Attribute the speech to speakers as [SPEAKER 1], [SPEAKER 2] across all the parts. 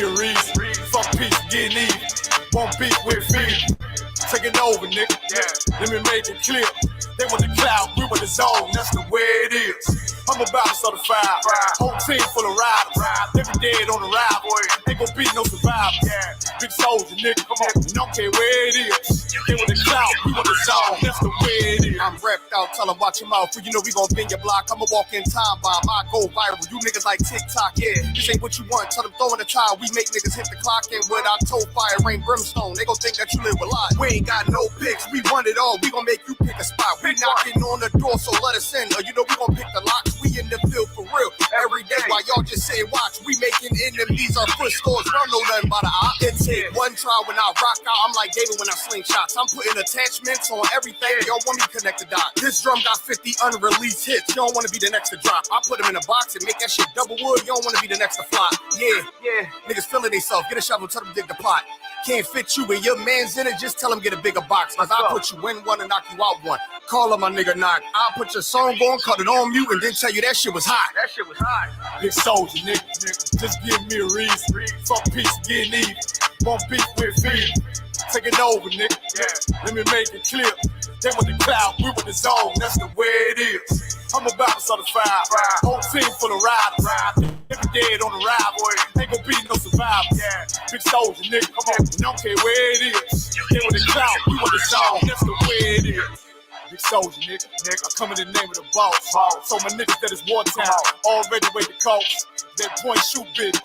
[SPEAKER 1] reason. Fuck peace, getting even. Won't beef with feet. Taking over, nigga. Yeah. Let me make it clear. They want the cloud, we want the zone. That's the way it is. I'm about to start a fire. Whole team full of riders. They be dead on the ride, boy. Ain't gon' be no survivors. Yeah. Big soldier, nigga. Come on. Don't care where it is. They want the cloud, we want the zone. That's the way it is. I'm repped out, tell them watch your mouth. You know we gon' bend your block. I'ma walk in time bomb. I go viral. You niggas like TikTok, yeah. This ain't what you want. Tell them throw in the tile. We make niggas hit the clock and with our toe fire, rain brimstone. They gon' think that you live a lie. We ain't got no picks. We want it all. We gon' make you pick a spot. We knocking on the door, so let us in. You know we gon' pick the locks. We in the field for real. Every day while y'all just say watch. We making enemies our foot stores. Y'all know nothing about the op. It take one try when I rock out. I'm like David when I sling shots. I'm putting attachments on everything. Y'all want me connect the dot. This drum got 50 unreleased hits. You don't want to be the next to drop. I put them in a box and make that shit double wood. You don't want to be the next to flop. Yeah. Niggas feeling themselves. Get a shovel, tell them dig the pot. Can't fit you and your man's in it. Just tell them get a bigger box. Cause I'll put you in one and knock you out one. Call him my nigga knock. I'll put your song on, cut it on mute, and then tell you that shit was hot. That shit was hot. Big soldier, nigga. Just give me a reason. Fuck peace, getting even. Won't beef with feet. Taking over, nigga. Yeah. Let me make it clear. They want the cloud, we want the zone. That's the way it is. I'm about to start a fire. Whole team full of riders. They be dead on the ride, boy. Ain't gon' be no survivors. Yeah. Big soldier, nigga. Come on. Don't care where it is. They want the cloud, we want the zone. That's the way it is. Big soldier, nigga. I come in the name of the boss. So my niggas that is wartime. Already wait the coast. That point shoot bitch.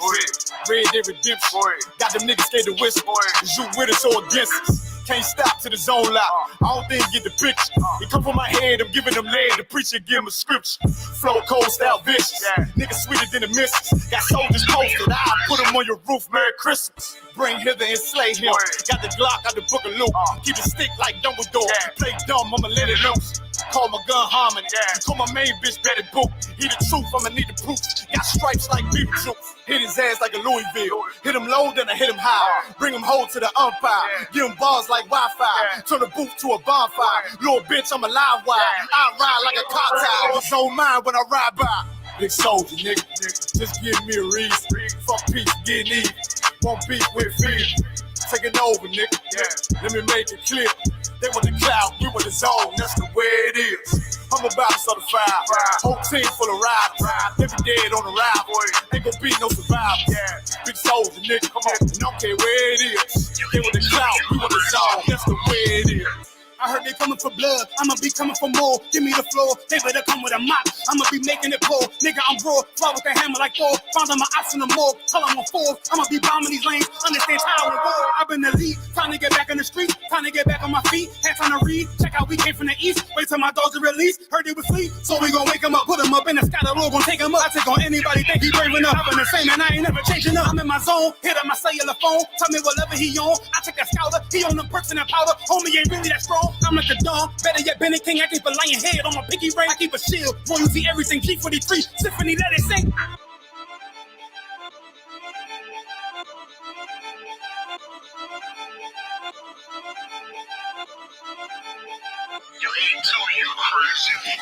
[SPEAKER 1] Red Dead Redemption. Got them niggas scared to whisper. Is you with us or against us? Can't stop to the zone lock. I don't think get the picture. It come from my head, I'm giving them lead. The preacher give him a scripture. Flow cold style vicious. Niggas sweeter than the missus. Got soldiers posted. I'll put them on your roof. Merry Christmas. Bring hither and slay him. Got the Glock, got the book of loot. Keep the stick like Dumbledore. Play dumb, I'ma let it loose. Call my gun harmony. Call my main bitch Betty Boop. He the truth, I'ma need the proof. Got stripes like Beetlejuice. Hit his ass like a Louisville. Hit him low, then I hit him high. Bring him home to the umpire. Give him bars like Wi-Fi. Turn the booth to a bonfire. Little bitch, I'm a live wire. I ride like a car tire. It's on mine when I ride by. Big soldier, nigga. Just give me a reason. Fuck peace, getting even. Won't beef with feet. Taking over, nigga. Let me make it clear. They want the cloud, we want the zone. That's the way it is. I'm about to start a fire. Whole team full of riders. They be dead on the ride, boy. Ain't gon' be no survivors. Big soldier, nigga. Come on. Don't care where it is. They want the cloud, we want the zone. That's the way it is. I heard they coming for blood, I'ma be coming for more. Give me the floor, they better come with a mop. I'ma be making it pour. Nigga, I'm raw, fly with the hammer like Thor. Found on my ops in the morgue, tell I'm on four. I'ma be bombing these lanes, understand how and war. I've been the lead, time to get back in the street, time to get back on my feet. Had time to read, check out we came from the east. Wait till my dogs are released, heard they was sleep. So we gon' wake them up, put them up in the sky, the Lord gon' take them up. I take on anybody, think he brave enough. I've been the same and I ain't never changing up. I'm in my zone, hit up my cellular phone, tell me whatever he on. I take that scouter, he on the perks and that powder. Homie ain't really that strong, I'm like the dawn. Better yet, Bennett King, I keep a lion head on my pinky ring. I keep a shield, royalty, everything, G43, symphony, let it sing.
[SPEAKER 2] You ain't too, you crazy.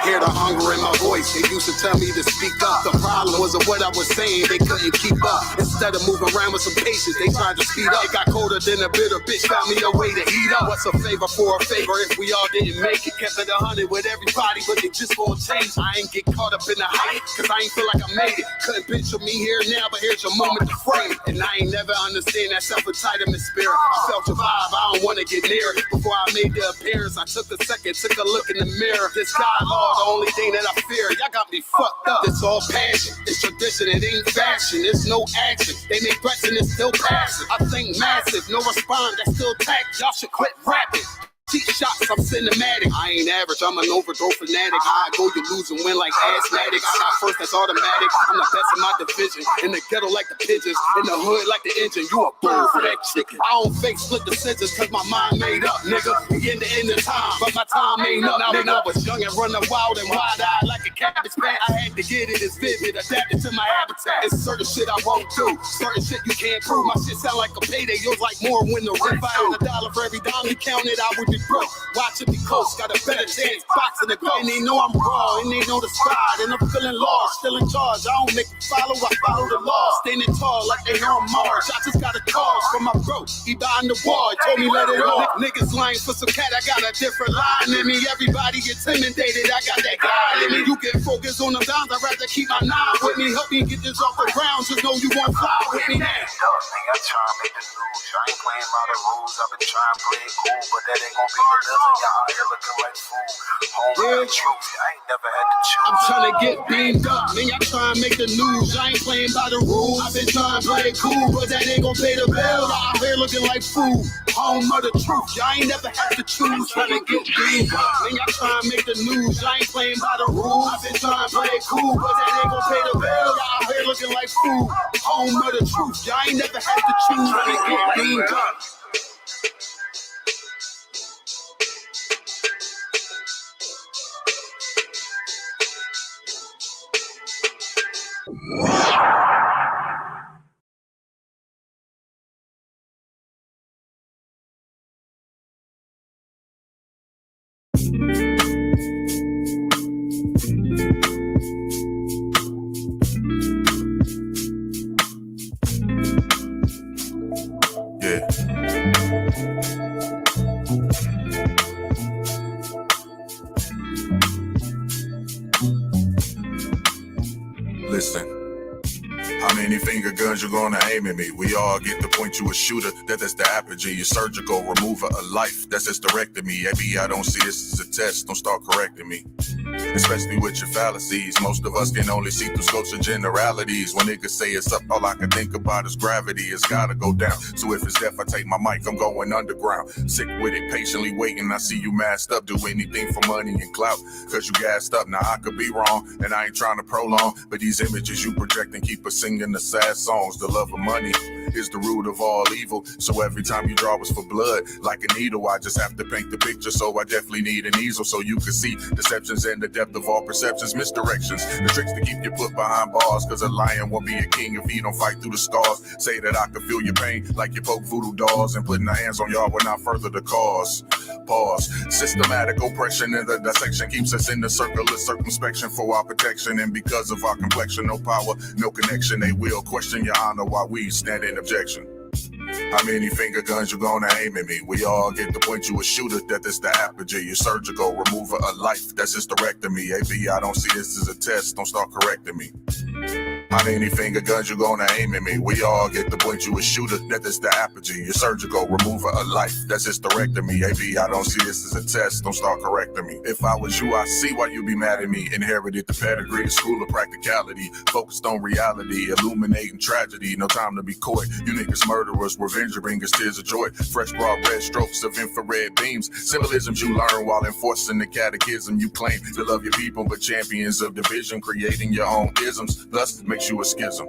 [SPEAKER 3] Hear the hunger in my voice, they used to tell me to speak up. The problem wasn't what I was saying, they couldn't keep up. Instead of moving around with some patience, they tried to speed up. It got colder than a bitter bitch, found me a way to heat up. What's a favor for a favor if we all didn't make it? Kept it 100 with everybody, but they just won't change. I ain't get caught up in the hype, cause I ain't feel like I made it. Couldn't picture me here now, but here's your moment to frame it. And I ain't never understand that self-entitlement spirit. I felt your vibe, I don't wanna get near it. Before I made the appearance, I took a second, took a look in the mirror. This dialogue, the only thing that I fear. Y'all got me fucked up. It's all passion, it's tradition, it ain't fashion. It's no action, they make threats and it's still passive. I think massive, no response, that's still tact. Y'all should quit rapping. Teach shots, I'm cinematic. I ain't average, I'm an overthrow fanatic. I go, you lose and win like asthmatic. I got first, that's automatic. I'm the best in my division. In the ghetto like the pigeons, in the hood like the engine. You a bird for that chicken. I don't fake split decisions cause my mind made up, nigga. We in the end of time, but my time ain't up. Now when I was young and running wild and wide-eyed like a cabbage patch, I had to get it as vivid, adapted to my habitat. It's certain shit I won't do, certain shit you can't prove. My shit sound like a payday, yours like more when the rent. If I had $1 for every dime you counted, I would be broke. Watching me coast, got a better chance, boxing the goal. And they know I'm raw, and they know the squad, and I'm feeling lost, still in charge. I don't make you follow, I follow the law. Standing tall like they on Mars. I just got a call from my bro, he behind the wall, he told me let it off. Niggas lying for some cat, I got a different line in me. Everybody intimidated, I got that guy in me. You get focused on them dimes, I'd rather keep my nine with me. Help me get this off the ground, just know you won't fly with me now.
[SPEAKER 2] I try to make the news, I ain't playing by the rules. I've been trying to play it cool, but that ain't gonna be the living. Y'all out here looking like fool. Home the truth, I ain't never had to choose.
[SPEAKER 3] I'm trying to get beamed up, man, y'all trying to make the news. I ain't playing by the rules. I've been trying to play it cool, but that ain't gonna pay the bill. Y'all out here looking like fool. Home of the truth, y'all ain't never had to choose. Trying to get beamed up, man, y'all trying to make the news. I ain't playing by the rules. I've been trying to play it cool, but that ain't gonna pay the bill. Y'all out here looking like fool. Home of the truth, y'all ain't never had to choose. Trying to get beamed up.
[SPEAKER 1] Listen, how many finger guns you gonna aim at me? We all get to point you a shooter, that's the apogee. Your surgical remover of life, that's hysterectomy. Maybe I don't see this as a test, don't start correcting me. Especially with your fallacies, most of us can only see through scopes of generalities. When niggas say it's up, all I can think about is gravity. It's gotta go down, so if it's death, I take my mic, I'm going underground. Sick with it, patiently waiting, I see you masked up. Do anything for money and clout, cause you gassed up. Now I could be wrong, and I ain't trying to prolong, but these images you project and keep us singing the sad songs. The love of money is the root of all evil, so every time you draw us for blood, like a needle, I just have to paint the picture, so I definitely need an easel, so you can see deceptions and the depth of all perceptions, misdirections, the tricks to keep you put behind bars, cause a lion won't be a king if he don't fight through the scars. Say that I can feel your pain like you poke voodoo dolls, and putting our hands on y'all will not further the cause. Pause. Systematic oppression in the dissection keeps us in the circle of circumspection for our protection, and because of our complexion, no power, no connection, they will question your honor while we stand in objection. How many finger guns you gonna aim at me? We all get to point you a shooter, that is the apogee. Your surgical remover of life, that's hysterectomy. AB, I don't see this as a test, don't start correcting me. How many finger guns you gonna aim at me? We all get to point you a shooter, that is the apogee. Your surgical remover of life, that's hysterectomy. AB, I don't see this as a test, don't start correcting me. If I was you, I see why you be mad at me. Inherited the pedigree, school of practicality, focused on reality, illuminating tragedy. No time to be coy, you niggas murderers, revenge bringers, tears of joy. Fresh broad red strokes of infrared beams, symbolisms you learn while enforcing the catechism. You claim to love your people, but champions of division, creating your own isms, thus makes you a schism.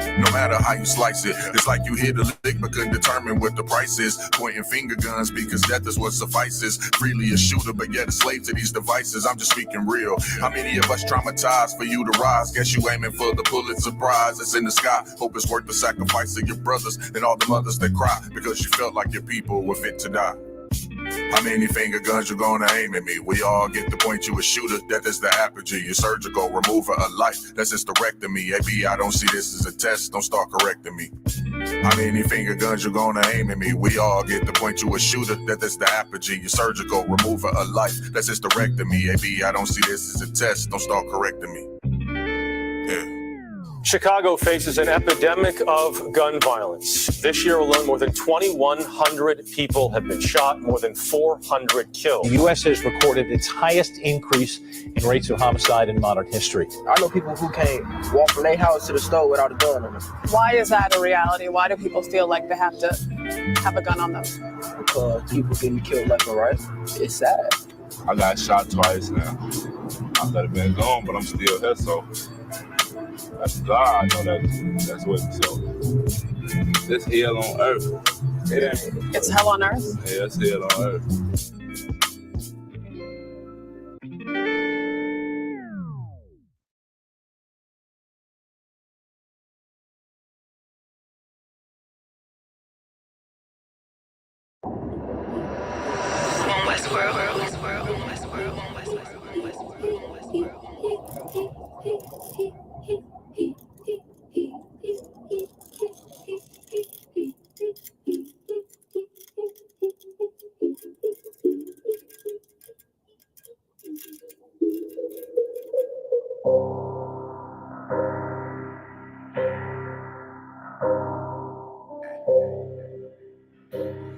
[SPEAKER 1] No matter how you slice it, it's like you hit a lick but couldn't determine what the price is. Pointing finger guns because death is what suffices. Freely a shooter but yet a slave to these devices. I'm just speaking real. How many of us traumatized for you to rise? Guess you aiming for the Pulitzer Prize that's in the sky. Hope it's worth the sacrifice of your brothers and all the mothers that cry because you felt like your people were fit to die. How many finger guns you gonna aim at me? We all get to point you a shooter, that is the apogee. Your surgical remover of life, that's hysterectomy. AB, I don't see this as a test, don't start correcting me. How many finger guns you gonna aim at me? We all get to point you a shooter, that is the apogee. Your surgical remover of life, that's hysterectomy. AB, I don't see this as a test, don't start correcting me. Yeah.
[SPEAKER 4] Chicago faces an epidemic of gun violence. This year alone, more than 2,100 people have been shot, more than 400 killed.
[SPEAKER 5] The U.S. has recorded its highest increase in rates of homicide in modern history.
[SPEAKER 6] I know people who can't walk from their house to the store without a gun on them.
[SPEAKER 7] Why is that a reality? Why do people feel like they have to
[SPEAKER 6] have a gun on them?
[SPEAKER 7] People getting killed left and right. It's sad.
[SPEAKER 8] I got shot twice now. I could have been gone, but I'm still here, so that's God. I know that's what. So it's hell on earth. It ain't.
[SPEAKER 6] It's hell on earth?
[SPEAKER 8] Yeah, it's hell on earth.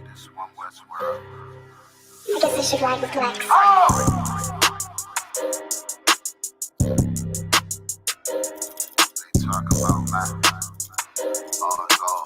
[SPEAKER 2] This one West world.
[SPEAKER 9] I guess I should ride with Lex.
[SPEAKER 2] They talk about man. All is all.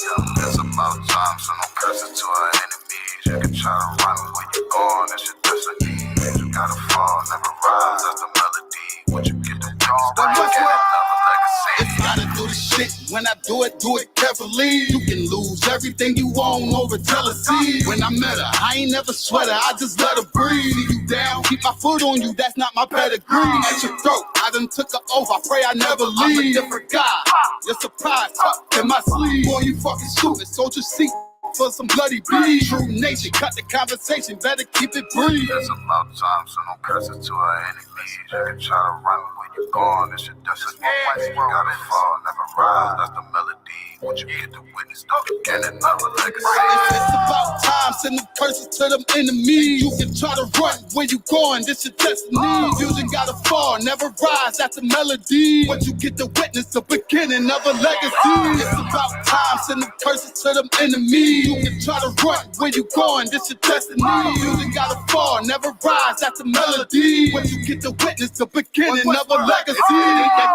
[SPEAKER 2] Yo, it's about time, so no curses to our enemies. You can try to run where you're going, it's your destiny. You gotta fall, never rise, that's the melody. What you get to do, right, get another legacy.
[SPEAKER 3] If you gotta do the shit, when I do it carefully. You can lose everything you own over jealousy. When I met her, I ain't never sweat her, I just let her breathe. See you down, keep my foot on you, that's not my pedigree. At your throat, I done took her over, I pray I never leave. I'm a different guy, you're surprised, tucked in my sleeve. Boy, you fucking stupid, soldier seat for some bloody beef. True nature, cut the conversation, better keep it brief.
[SPEAKER 2] It's about time, so no curses to our enemies. You can try to run where you're going, it's your destiny. You gotta fall, never rise, that's the melody. What you get to witness, the beginning of a legacy.
[SPEAKER 3] It's about time, send the curses to them enemies. You can try to run where you going, this your destiny. Fusion gotta fall, never rise, that's the melody. What you get to witness, the beginning of a legacy. It's about time, send the curses to them enemies. You can try to run where you going, this your destiny. Fusion gotta fall, never rise, that's the melody. What you get to witness, the beginning of a legacy.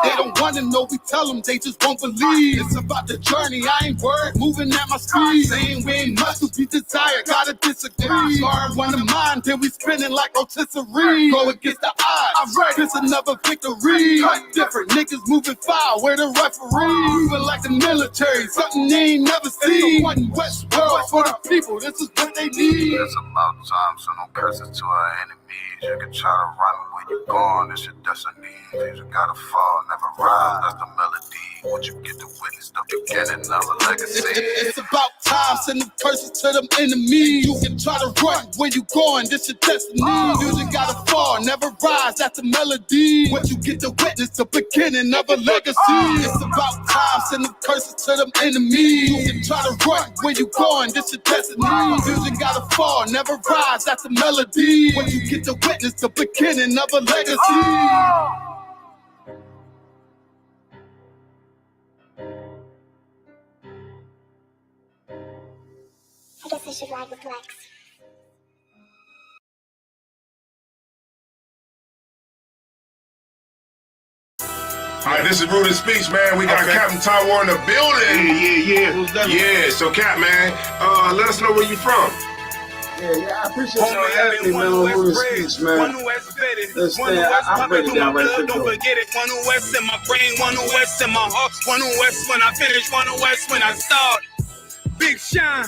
[SPEAKER 3] They don't wanna know, we tell them, they just won't believe. It's about the journey, I ain't worried, moving at my speed. Saying we ain't much to be desired, gotta disagree. Sorry, one of mine, then we spinning like rotisserie. Go against the odds, I'm ready, this another victory. Cut different, niggas moving foul, where the referee. Moving like the military, something they ain't never seen. One West world for the people, this is what they need.
[SPEAKER 2] It's about time, so no curses to our enemies. You can try to run where you're going, it's your destiny. You gotta fall, never rise, that's the melody. What you get to witness, the beginning of a legacy.
[SPEAKER 3] It's about time, send the curses to them enemies. You can try to run where you going, this your destiny. You gotta fall, never rise, that's the melody. What you get to witness, the beginning of a legacy. It's about time, send the curses to them enemies. You can try to run where you going, this your destiny. You gotta fall, never rise, that's the melody. What you get to witness, the beginning of a legacy.
[SPEAKER 9] I guess I should ride with Lex.
[SPEAKER 1] All right, this is Rudy's speech, man. We got Captain Taiwan in the building. Yeah. So, Cap, man, let us know where you from.
[SPEAKER 10] Yeah, I appreciate y'all having me, man, on Rudy's speech, man. Understand, I break it down right quick.
[SPEAKER 11] Don't forget it. One West in my brain, one West in my heart, one West when I finish, one West when I start. Big shine,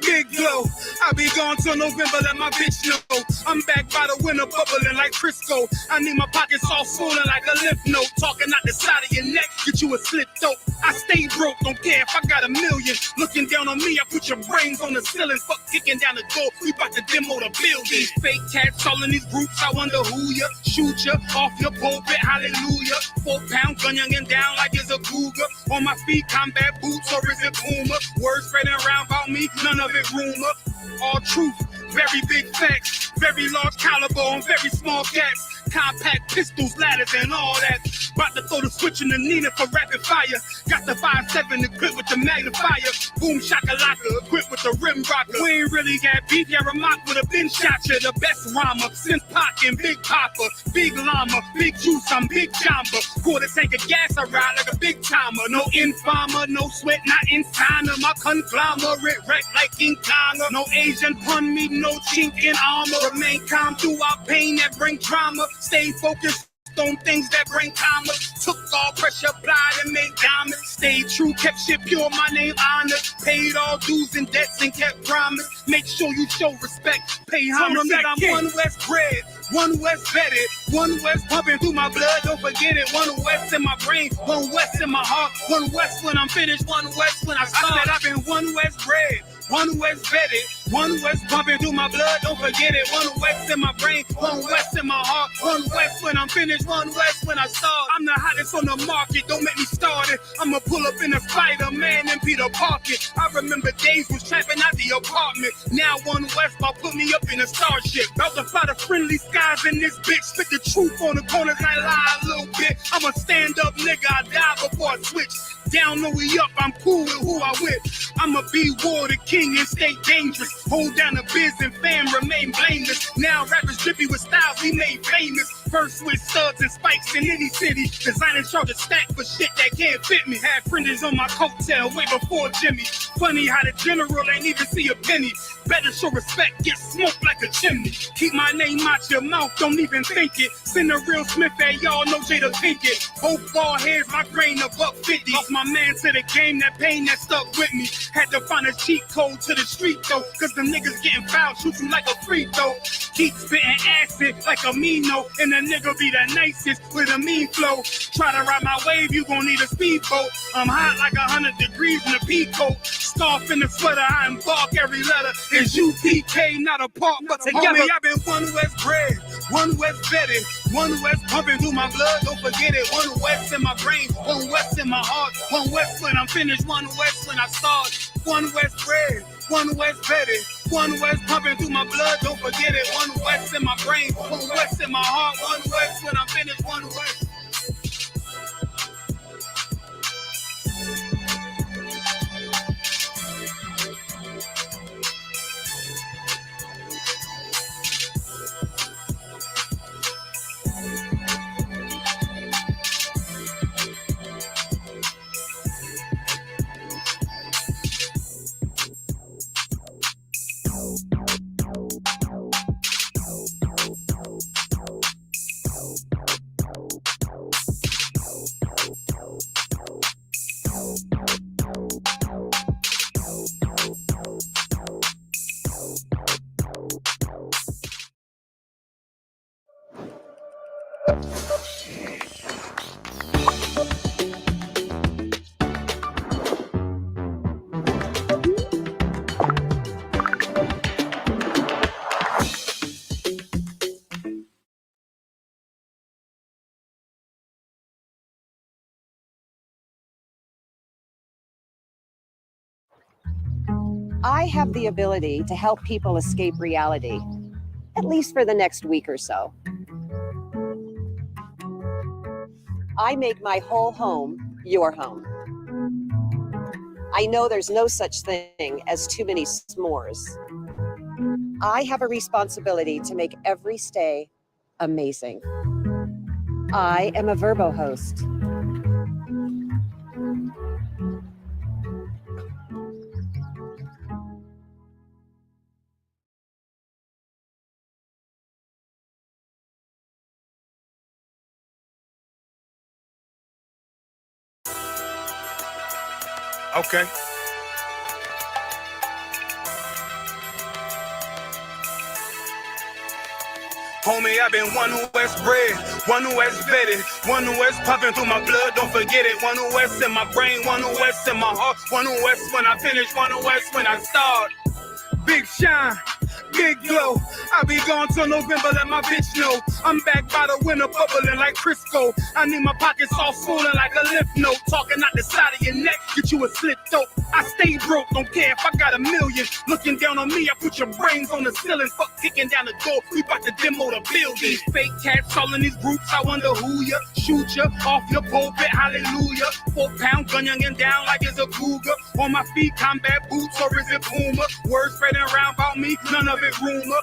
[SPEAKER 11] big glow. I be gone till November, let my bitch know. I'm back by the winter, bubbling like Crisco. I need my pockets all swollen like a lymph node. Talking out the side of your neck, get you a slip throat. I stay broke, don't care if I got $1 million. Looking down on me, I put your brains on the ceiling. Fuck kicking down the door, we bout to demo the building. Fake cats all in these groups, I wonder who ya. Shoot ya off your pulpit, hallelujah. 4-pound gun young and down like it's a cougar. On my feet, combat boots, or is it Puma? Words spreading around about me, none of it rumor. All truth, very big facts, very large caliber on very small gaps. compact pistols, ladders, and all that. About to throw the switch in the Nina for rapid fire. Got the 5.7 equipped with the magnifier. Boom shakalaka equipped with the rim rocker. We ain't really got beat, yeah, Ramak would have been shot you. The best rhymer since Pac and Big Papa. Big llama, big juice, I'm Big Jamba. Quarter tank of gas, I ride like a big timer. No informer, no sweat, not in China. My conglomerate wreck like King Kong. No Asian pun me, no chink in armor. Remain calm through our pain that bring trauma. Stay focused on things that bring karma. Took all pressure, applied and made diamonds. Stayed true, kept shit pure, my name honored. Paid all dues and debts and kept promise. Make sure you show respect. Pay homage. I'm one West bred, one West vetted, one West pumping through my blood. Don't forget it. One West in my brain, one West in my heart. One West when I'm finished, one West when I start. I said I've been one West bred, one West vetted, one West pumping through my blood. Don't forget it. One West in my brain, one West in my heart. One West when I'm finished, one West when I start. I'm the hottest on the market. Don't make me start it. I'ma pull up in a Spider-Man and Peter Parker. I remember days was trapping out the apartment. Now one West about put me up in a starship. About to fly the friendly skies in this bitch. Spit the truth on the corners, I lie a little bit. I'm a stand-up nigga. I die before I switch. Down, no, we up. I'm cool with who I with. I'ma be war the king and stay dangerous. Hold down the biz and fam, remain blameless. Now rappers drippy with styles we made famous. First with studs and spikes in any city. Designers charge a stack for shit that can't fit me. Had friends on my coattail way before Jimmy. Funny how the general ain't even see a penny. Better show respect, get smoked like a chimney. Keep my name out your mouth, don't even think it. Send a real Smith at y'all, no Jada Pinkett. Both ball heads, my grain of $1.50. Lost my man to the game, that pain that stuck with me. Had to find a cheat code to the street though, cause the niggas getting fouled, shoot you like a free throw. Keep spitting acid like a Mino, and the nigga be the nicest with a mean flow. Try to ride my wave, you gon' need a speedboat. I'm hot like 100 degrees in a peacoat. Scarf in the sweater, I embark every letter. It's U.P.K, not a part, but together. Homie, I've been one West bred, one West vetted, one West pumping through my blood, don't forget it. One West in my brain, one West in my heart. One West when I'm finished, one West when I start. One West bred, one West vetted, one West pumping through my blood, don't forget it. One West in my brain, one West in my heart. One West when I'm finished, one West.
[SPEAKER 6] I have the ability to help people escape reality, at least for the next week or so. I make my whole home your home. I know there's no such thing as too many s'mores. I have a responsibility to make every stay amazing. I am a Verbo host.
[SPEAKER 11] Okay. Homie, I've been one West bred, one West vetted, one West pumping through my blood, don't forget it. One West in my brain, one West in my heart. One West when I finish, one West when I start. Big shine, big glow. I'll be gone till November, let my bitch know. I'm back by the window, bubbling like Crisco. I need my pockets all swollen like a lymph node. Talking out the side of your neck, get you a slit throat. I stay broke, don't care if I got a million. Looking down on me, I put your brains on the ceiling. Fuck kicking down the door, we bout to demo the building. Fake cats all in these groups, I wonder who ya. Shoot ya off your pulpit, hallelujah. 4-pound gun youngin' down like it's a cougar. On my feet, combat boots, or is it Puma? Words spreading around about me, none of it rumor.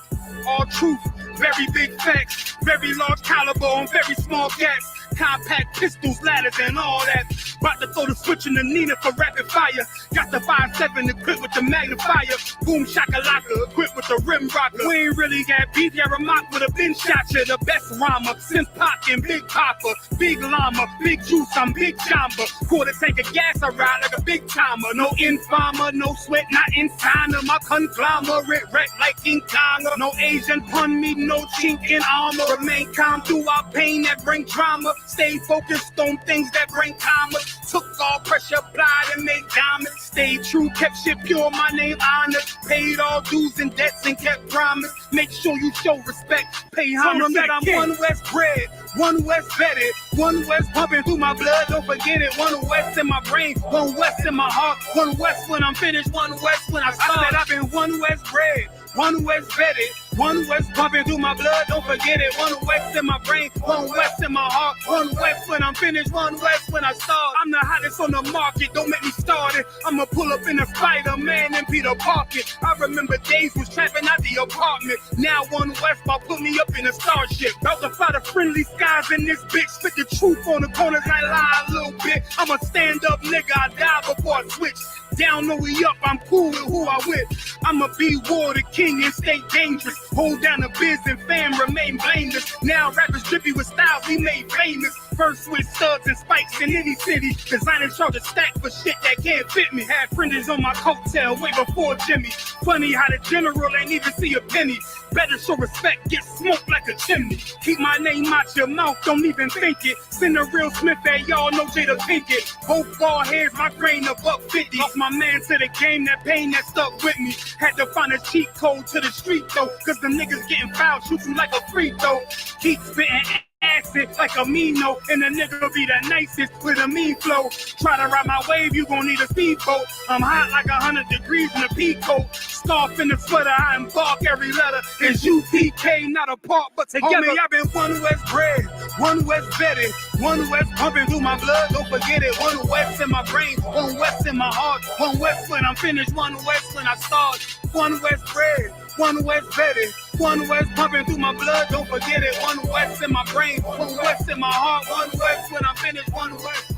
[SPEAKER 11] All truth, very big facts. Very large caliber on very small cats. Compact pistols, ladders, and all that. About to throw the switch in the Nina for rapid fire. Got the 5.7 equipped with the magnifier. Boom shakalaka, equipped with the rim rocker. We ain't really got beef, yeah, Ramak with a bin shot ya. The best rhymer, since Pac and Big Papa. Big llama, big juice, I'm Big Jamba. Quarter tank of gas, I ride like a big timer. No informer, no sweat, not inside of my conglomerate. Wreck like King Kong. No Asian pun me, no chink in armor. Remain calm through our pain that bring drama. Stay focused on things that bring commas. Took all pressure, applied and made diamonds. Stayed true, kept shit pure, my name honored. Paid all dues and debts and kept promise. Make sure you show respect. Pay homage. I'm one West bred, one West vetted, one West pumping through my blood. Don't forget it. One West in my brain, one West in my heart. One West when I'm finished, one West when I start. I said I've been one West bred, one West vetted, one West pumping through my blood. Don't forget it. One West in my brain, one West in my heart. One West when I'm finished, one West when I start. I'm the hottest on the market, don't make me start it. I'ma pull up in a Spider-Man and Peter Parker. I remember days was trapping out the apartment. Now one West about put me up in a starship. About to fly the friendly skies in this bitch. Spit the truth on the corners, I lie a little bit. I'm a stand-up nigga, I die before I switch. Down, no we up, I'm cool with who I with. I'ma be war the king and stay dangerous. Hold down the biz and fam, remain blameless. Now rappers drippy with styles we made famous. First with studs and spikes in any city. Designing charge a stack for shit that can't fit me. Had friends on my coattail way before Jimmy. Funny how the general ain't even see a penny. Better show respect, get smoked like a chimney. Keep my name out your mouth, don't even think it. Send a real Smith at y'all, no Jada Pinkett. Both ball heads, my grain of $1.50. Off my man to the game, that pain that stuck with me. Had to find a cheat code to the street though, cause the niggas getting fouled, shoot you like a free throw. Keep spitting acid like a Mino, and the nigga be the nicest with a mean flow. Try to ride my wave, you gon' need a speedboat. I'm hot like 100 degrees in a peacoat. Scarf in the sweater, I embark every letter. It's U.P.K, not apart, but together. Homie, I've been one West bred, one West vetted, one West pumping through my blood, don't forget it. One West in my brain, one West in my heart. One West when I'm finished, one West when I start. One West bred, one West vetted, one West pumping through my blood, don't forget it. One West in my brain, one West in my heart. One West when I'm finished, one West.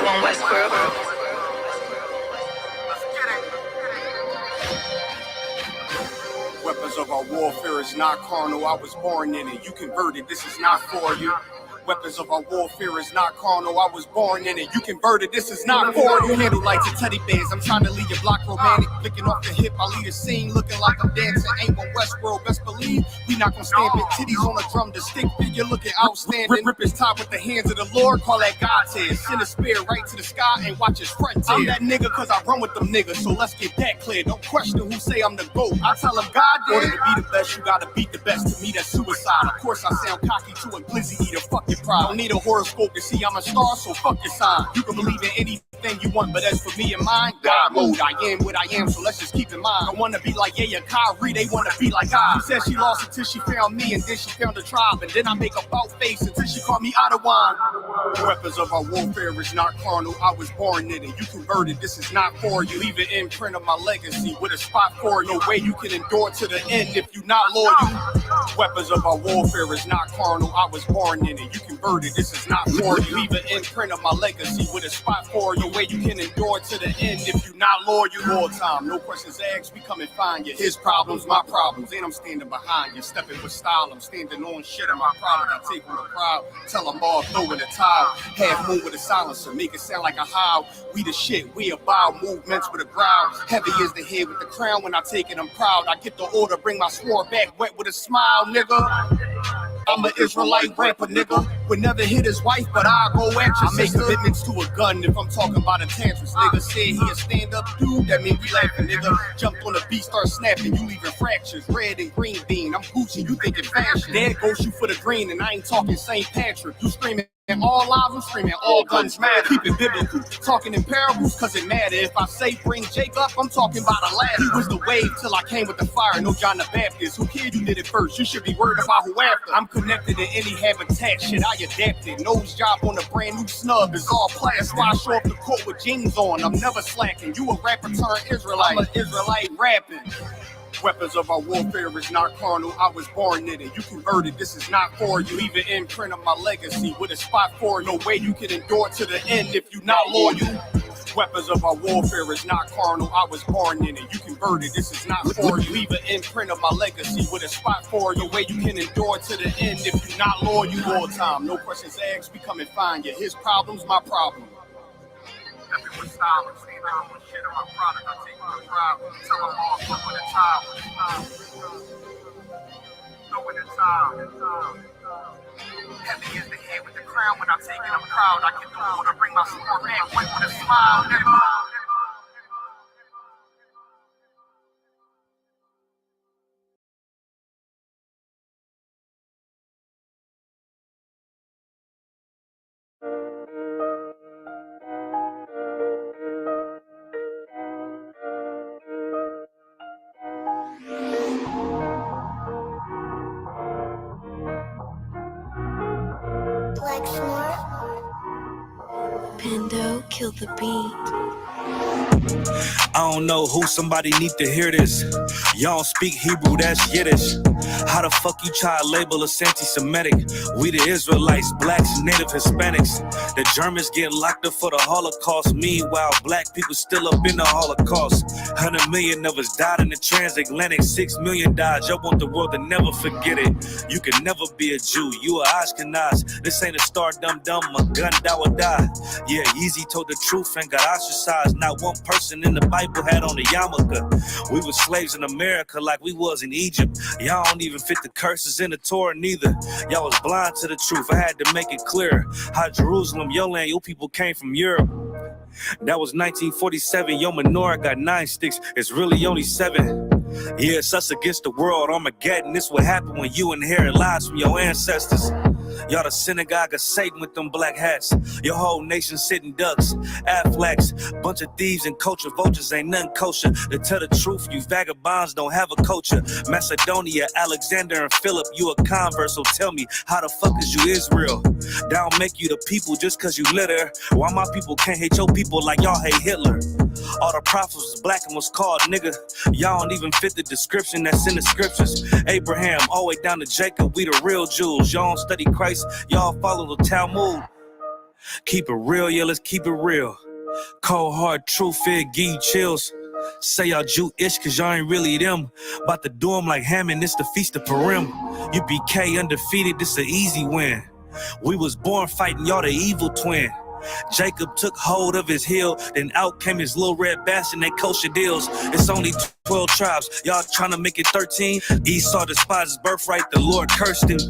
[SPEAKER 12] One West Crew.
[SPEAKER 1] Weapons of our warfare is not carnal. I was born in it. You converted. This is not for you. Weapons of our warfare is not carnal. I was born in it. You converted. This is not for you. Handle like your teddy bears. I'm trying to leave your block romantic. Flicking off the hip, I lead a scene. Looking like I'm dancing. Ain't one Westworld. Best believe we not gonna stand big titties on a drum. The stick figure looking outstanding. Rip his top with the hands of the Lord. Call that God tear. Send a spear right to the sky and watch his front tear. I'm that nigga cause I run with them niggas. So let's get that clear. Don't question who say I'm the GOAT. I tell them God did. Order to be the best, you gotta beat the best. To me that's suicide. Of course I sound cocky to a glizzy eater. Fuck your pride. Don't need a horoscope to see I'm a star, so fuck your sign. You can believe in anything
[SPEAKER 13] anything you want, but as for me and mine, God mode, I am what I am, so let's just keep in mind. I wanna be like yeah, Kyrie, they wanna be like I. She said she lost until she found me, and then she found a tribe, and then I make a bout face until she called me Ottawa. Weapons of our warfare is not carnal, I was born in it, you converted, this is not for you. Leave an imprint of my legacy with a spot for it. No way you can endure to the end if you not loyal. Weapons of our warfare is not carnal, I was born in it, you converted, this is not for you. Leave an imprint of my legacy with a spot for it. No way you can endure to the end if you not loyal. All time, no questions asked, we come and find you. His problems, my problems, and I'm standing behind you. Stepping with style, I'm standing on shit in my product. I take with a crowd, tell them all, throw in a towel. Half moon with a silencer, make it sound like a howl. We the shit, we about movements with a growl. Heavy is the head with the crown, when I take it, I'm proud. I get the order, bring my sword back wet with a smile, nigga. I'm an Israelite rapper, nigga. Would never hit his wife, but I'll go at you. I make commitments to a gun if I'm talking about a tantrums. Nigga said he a stand-up dude, that mean we laughing, nigga. Jumped on the beat, start snapping, you leaving fractures. Red and green bean, I'm Gucci, you thinking fashion. There goes you for the green, and I ain't talking St. Patrick. You screaming all lives, I'm screaming all guns matter. Keep it biblical, talking in parables, cause it matter. If I say bring Jake up, I'm talking about a ladder. He was the wave till I came with the fire, no John the Baptist. Who cared you did it first? You should be worried about who after. I'm connected to any habitat, shit I adapted. Nose job on a brand new snub is all plastic. Why I show up the court with jeans on, I'm never slacking. You a rapper turned Israelite, I'm an Israelite rapping. Weapons of our warfare is not carnal, I was born in it, you converted, this is not for you. Leave an imprint of my legacy with a spot for it. No way you can endure to the end if you not loyal. Weapons of our warfare is not carnal, I was born in it, you converted, this is not for you. Leave an imprint of my legacy with a spot for it. No way you can endure to the end if you not loyal. All time, no questions asked, we come and find you. His problems, my problem. Stepping with style, I'm standing on shit on my product, I take my pride, tell them all, throw in the towel. Throw in the towel. Heavy is the head with the crown, when I take it, I'm proud. I get the order, bring my sword back, wait with a smile, nigga.
[SPEAKER 14] Pando, kill the beat.
[SPEAKER 15] I don't know who, somebody need to hear this. Y'all don't speak Hebrew, that's Yiddish. How the fuck you try to label us anti-Semitic? We the Israelites, blacks, native Hispanics. The Germans getting locked up for the Holocaust. Meanwhile, black people still up in the Holocaust. 100 million of us died in the transatlantic. 6 million died, y'all want the world to never forget it. You can never be a Jew, you a Ashkenaz. This ain't a star dum-dum, a gun that would die. Yeah, Yeezy told the truth and got ostracized. Not one person in the Bible had on a yarmulke. We were slaves in America like we was in Egypt. Y'all don't even fit the curses in the Torah neither. Y'all was blind to the truth. I had to make it clear how Jerusalem, your land, your people came from Europe. That was 1947. Your menorah got 9 sticks. It's really only 7. Yeah, it's us against the world. Armageddon. This what happened when you inherit lies from your ancestors. Y'all the synagogue of Satan with them black hats. Your whole nation sitting ducks, Aflacs, bunch of thieves and culture vultures ain't nothing kosher. To tell the truth, you vagabonds don't have a culture. Macedonia, Alexander and Philip, you a convert, so tell me, how the fuck is you Israel? That don't make you the people just cause you litter. Why my people can't hate your people like y'all hate Hitler? All the prophets was black and was called nigga. Y'all don't even fit the description that's in the scriptures. Abraham, all the way down to Jacob, we the real Jews. Y'all don't study Christ, y'all follow the Talmud. Keep it real, yeah, let's keep it real. Cold hard truth, it give you chills. Say y'all Jew-ish cause y'all ain't really them. About to do them like Hammond, it's the Feast of Purim. U.P.K undefeated, this an easy win. We was born fighting, y'all the evil twin. Jacob took hold of his heel, then out came his little red bastard and they kosher deals. It's only 12 tribes, y'all trying to make it 13. Esau despised his birthright, the Lord cursed him.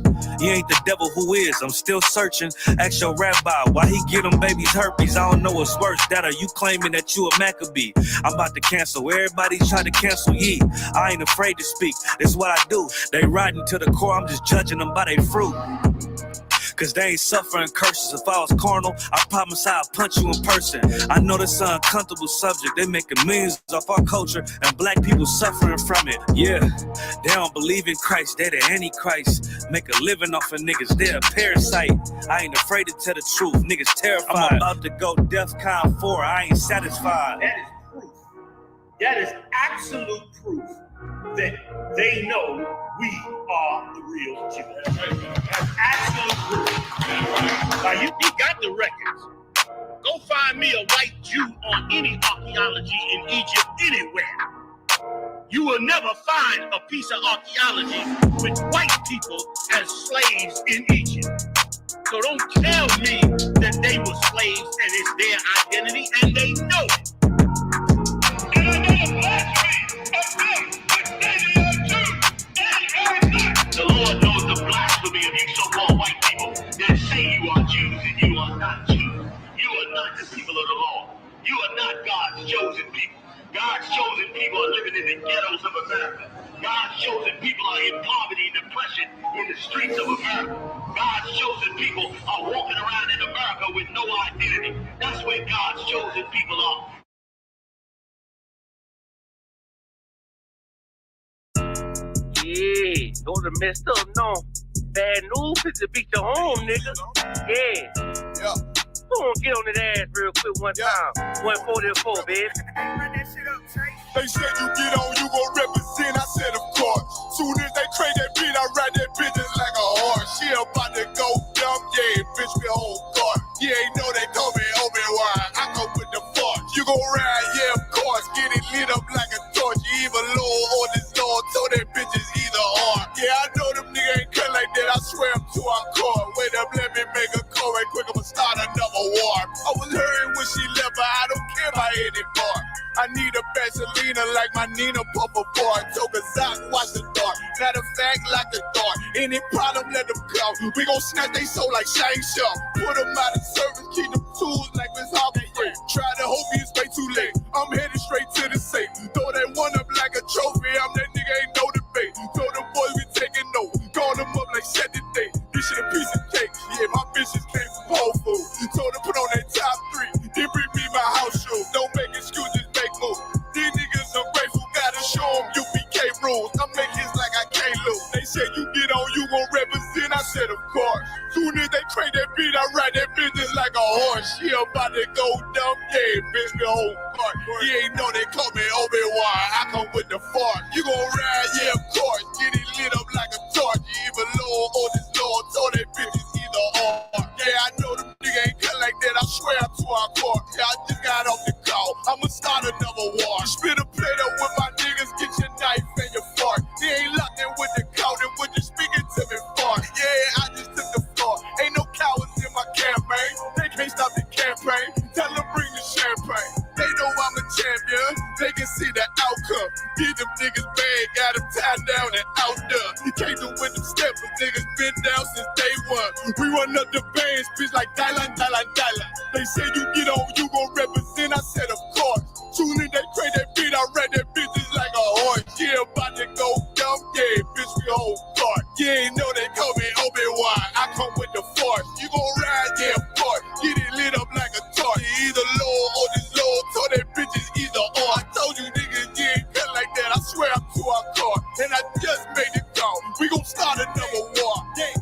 [SPEAKER 15] He ain't the devil who is, I'm still searching. Ask your rabbi, why he get them babies herpes? I don't know what's worse, that or you claiming that you a Maccabee. I'm about to cancel, everybody trying to cancel ye. I ain't afraid to speak, that's what I do. They riding to the core, I'm just judging them by their fruit. cause they ain't suffering curses. If I was carnal, I promise I'll punch you in person. I know this an uncomfortable subject. They making millions off our culture and black people suffering from it. Yeah, they don't believe in Christ. They're the Antichrist. Make a living off of niggas. They're a parasite. I ain't afraid to tell the truth. Niggas terrified. I'm about to go DEFCON 4. I ain't satisfied.
[SPEAKER 16] That is proof. That is absolute proof that they know we are the real Jews. That's absolute proof. Now, you got the records. Go find me a white Jew on any archaeology in Egypt anywhere. You will never find a piece of archaeology with white people as slaves in Egypt. So don't tell me that they were slaves and it's their identity, and they know it. And I know blasphemy of them, but they are Jews. The Lord knows the blasphemy of you so-called white people that say you are Jews and you are not Jews. You are not the people of the law. You are not God's chosen people. God's chosen people are living in the ghettos of America. God's chosen people are in poverty and depression in the streets of America. God's chosen people are walking around in America with no identity. That's where God's chosen people are. Yeah, those are messed up, no. Bad news is to beat your home, nigga. Yeah. Go on, get on that ass real quick one time. 144, baby. Run that shit up, Trey.
[SPEAKER 1] They said you get on, you gon' represent. I said, of course. Soon as they trade that beat, I ride that bitch just like a horse. She about to go dumb, yeah, bitch, me whole guard. You ain't know they call me Obi-Wan. I go with the force. You gon' ride, yeah, of course. Get it lit up like a torch. You even low on this Lord, so that bitch is either or. Yeah, I know them niggas ain't cut like that. I swear I'm too hardcore. Wait up, let me make a call right quick. I'ma start another war. I was hurting when she left, but I don't care about it anymore. I need a Vaseline like my Nina Puffer bar. Took a Zach, watch the dark. Matter of fact, like the dark. Any problem, let them come. We gon' snatch they soul like Shang Tsung. Put them out of service, keep them tools like Miss Harvey Free. Try to hope it's way too late. I'm headed straight to the safe. Throw that one up like a trophy. I'm that nigga, ain't no debate. Throw them boys, we taking over. Call them up like set the date. This shit a piece of cake. Yeah, my bitches came from Whole Foods. Told them put on that top 3. Then bring me my house shoes. Don't make excuses, make moves. These niggas ungrateful, gotta show them U.P.K rules. I make hits like I can't lose. They said you get on, you gon' represent. I said of course. Soon as they trade that beat, I ride that bitch just like a horse. She about to go dumb, yeah, bitch, the whole part. You ain't know they call me Obi-Wan. I come with the force. You gon' ride, yeah, of course. Get it lit up like a torch. You even low on this Lord, so that bitch is either or. Yeah, I know them niggas ain't cut like that. I swear I'm too hardcore. Yeah, I just got off the call. I'ma start another war. Spit a plate up with my niggas. Get your knife and your fork. They ain't locked in with the count and when you speaking to me far. Yeah, I just took the floor. Ain't no cowards in my campaign. They can't stop the campaign. Tell them bring the champagne. They know I'm a champion. They can see the outcome. Get them niggas bad. Got them tied down and outdone. You can't do with them steps. Niggas been down since day one. We run up the bands, bitch, like Dylan. They say you get on, you gon' represent. I said, of course. Soon as they trade that beat, I ride that bitch just like a horse. Yeah, about to go dumb, yeah, bitch, we whole guard. You ain't know they call me Obi-Wan. I come with the force. You gon' ride, yeah, of course. Get it lit up like a torch. You either low or this low, so that bitch is either or. I told you niggas, you ain't cut like that. I swear I'm too hardcore. And I just made it go. We gon' start another war. Yeah.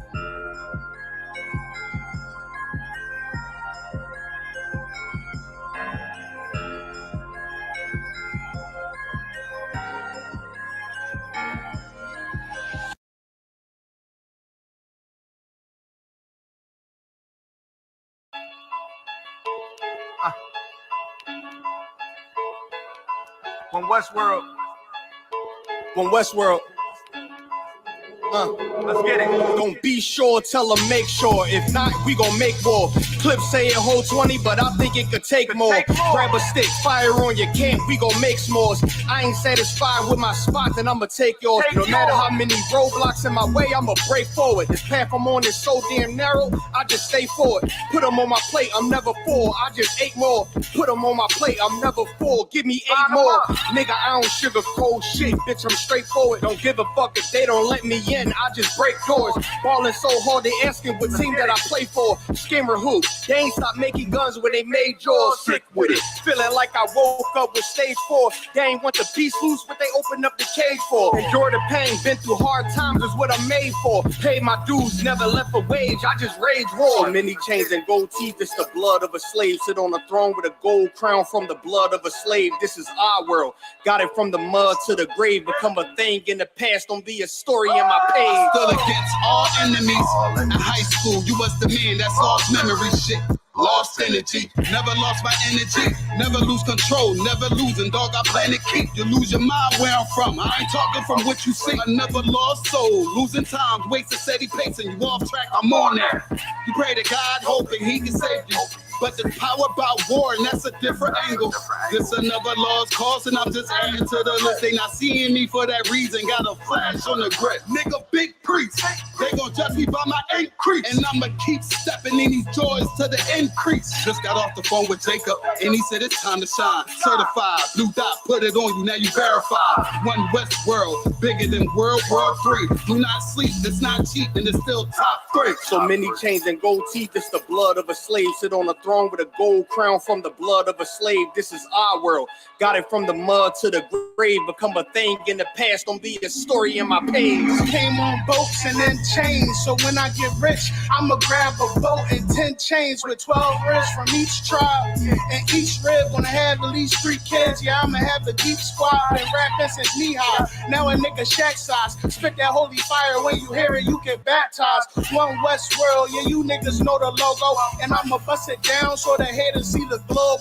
[SPEAKER 13] From Westworld. Let's get it. Don't be sure, tell them make sure. If not, we gon' make more. Clips say it hold 20, but I think it could take more. Grab a stick, fire on your camp, we gon' make s'mores. I ain't satisfied with my spot, then I'ma take yours. No matter how many roadblocks in my way, I'ma break forward. This path I'm on is so damn narrow, I just stay forward. Put them on my plate, I'm never full, I just ate more. Put them on my plate, I'm never full, give me 8 more. Nigga, I don't sugarcoat shit, bitch, I'm straightforward. Don't give a fuck if they don't let me in. in, I just break doors. Ballin' so hard, they asking what team that I play for. Scammer who? They ain't stop making guns when they made yours. Sick with it, feeling like I woke up with stage 4. They ain't want the piece loose, but they opened up the cage for. Endure the pain, been through hard times is what I'm made for. Paid my dues, never left a wage, I just rage raw. Many chains and gold teeth, it's the blood of a slave. Sit on a throne with a gold crown from the blood of a slave. This is our world, got it from the mud to the grave. Become a thing in the past, don't be a story in my page.
[SPEAKER 3] Still against all enemies. In high school, you was the man that's lost memory shit. Lost energy, never lost my energy. Never lose control, never losing. Dog, I plan to keep you. Lose your mind where I'm from. I ain't talking from what you see. I never lost soul. Losing times, wasting steady pacing. You off track, I'm on there. You pray to God, hoping he can save you. But the power about war, and that's a different angle. This another lost cause, and I'm just adding to the list. They not seeing me for that reason. Got a flash on the grip. Nigga, big priest. They gon' judge me by my increase. And I'ma keep stepping in these joys to the increase. Just got off the phone with Jacob, and he said it's time to shine. Certified, blue dot, put it on you, now you verified. One West world, bigger than World War III. Do not sleep, it's not cheap, and it's still top 3.
[SPEAKER 13] So many chains and gold teeth, it's the blood of a slave. Sit on a throne with a gold crown from the blood of a slave. This is our world, got it from the mud to the grave. Become a thing in the past, don't be a story in my page.
[SPEAKER 17] Came on boats and then chains, so when I get rich, I'ma grab a boat and 10 chains with 12 ribs from each tribe. And each rib gonna have at least 3 kids. Yeah, I'ma have the deep squad. Been rapping since knee high, now a nigga shack size. Spit that holy fire, when you hear it, you get baptized. One West world, yeah, you niggas know the logo. And I'ma bust it down so the haters see the glow.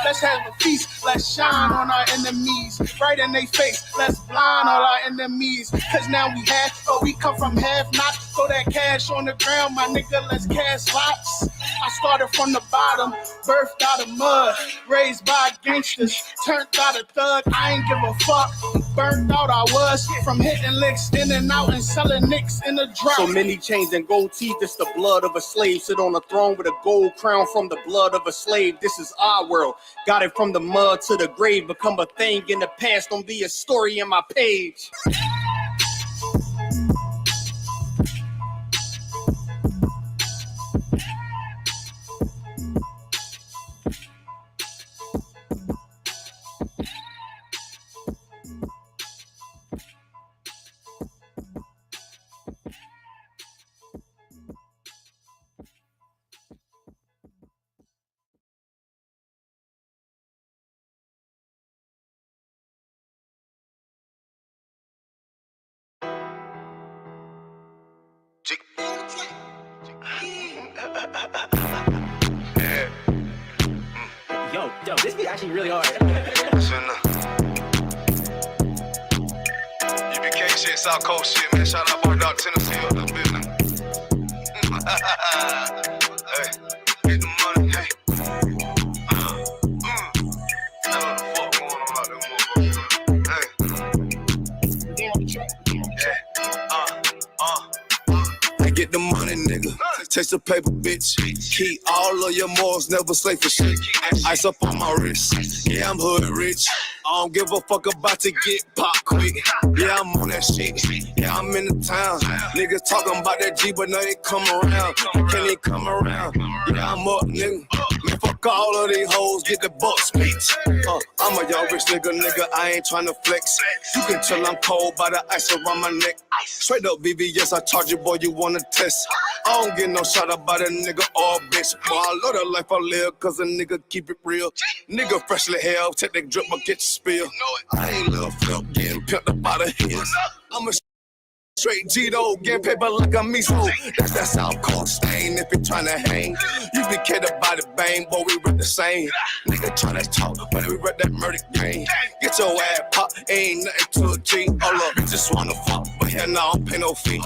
[SPEAKER 17] Let's have a feast, let's shine on our enemies. Right in their face, let's blind all our enemies. Cause now we have, but we come from have not. Throw that cash on the ground, my nigga, let's cast lots. I started from the bottom, birthed out of mud, raised by gangsters, turned out a thug. I ain't give a fuck, burnt out I was, from hitting licks in and out and selling nicks in the drop.
[SPEAKER 13] So many chains and gold teeth, it's the blood of a slave. Sit on a throne with a gold crown from the blood of a slave. This is our world, got it from the mud to the grave. Become a thing in the past, don't be a story in my page.
[SPEAKER 7] Yo, this be actually really hard.
[SPEAKER 2] U.P.K shit, South Coast shit, man. Shout out Dog Tennessee up the building. Hey, get the money, hey. What the fuck going on out there, motherfucker? Hey. Get the money, nigga. Taste the paper, bitch. Keep all of your morals, never slave for shit. Ice up on my wrist. Yeah, I'm hood rich. I don't give a fuck about to get pop quick. Yeah, I'm on that shit. Yeah, I'm in the town. Niggas talking about that G, but now they come around. Can they come around? Yeah, I'm up, nigga. Man, fuck all of these hoes, get the bucks, bitch. I'm a young rich nigga, I ain't tryna flex. You can tell I'm cold by the ice around my neck. Straight up BBS, I charge you, boy, you wanna test. I don't get no shot about a nigga or a bitch. Boy, I love the life I live, cause a nigga keep it real. Nigga freshly hell, take that drip, but get your spill. I ain't little flip, getting pimped up by the hills. I'm a straight G-Do, getting paper like a miso. That's that South Coast stain if you tryna hang. You be kidding about the bang, boy, we rip the same. Nigga tryna talk, but we rip that murder game. Get your ass popped, ain't nothing to a G. All up, bitches wanna fuck, but hell no, I don't pay no fee.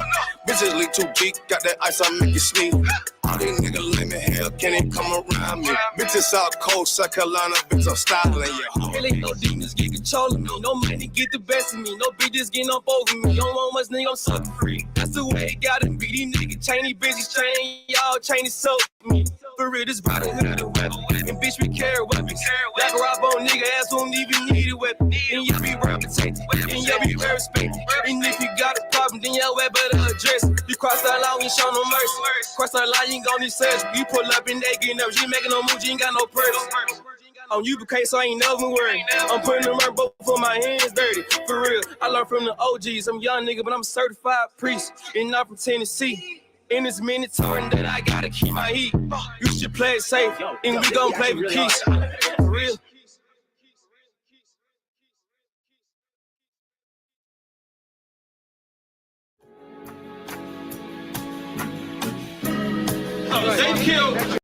[SPEAKER 2] Bitches leak too deep, got that ice, I make you sneeze. All these niggas lame in hell, can't even come around me. Bitches South Coast, South Carolina, bitch, I'm styling, yeah.
[SPEAKER 18] Really no demons get control of me, no money get the best of me, no bitches getting up over me. Don't want much nigga, I'm sucker free. That's the way it gotta be. These niggas chain, these bitches chain, y'all dog chain is so me. For real, this brotherhood of weapon. And bitch, we carry weapons. Like a rob on nigga ass won't even need a weapon. And you be represented. And you be very respected. And if you got a problem, then your way better address it. You cross that line, we ain't show no mercy. Cross that line, you ain't gon' need surgery. You pull up and they getting up. You ain't making no moves, you ain't got no purse. On I.S.U.P.K, so I ain't never worried. I'm putting them right both for my hands dirty. For real, I learned from the OGs. I'm a young nigga, but I'm a certified priest. And I'm from Tennessee. And it's mandatory that I gotta keep my heat. You should play it safe, and we gon' play with peace. For real. They killed.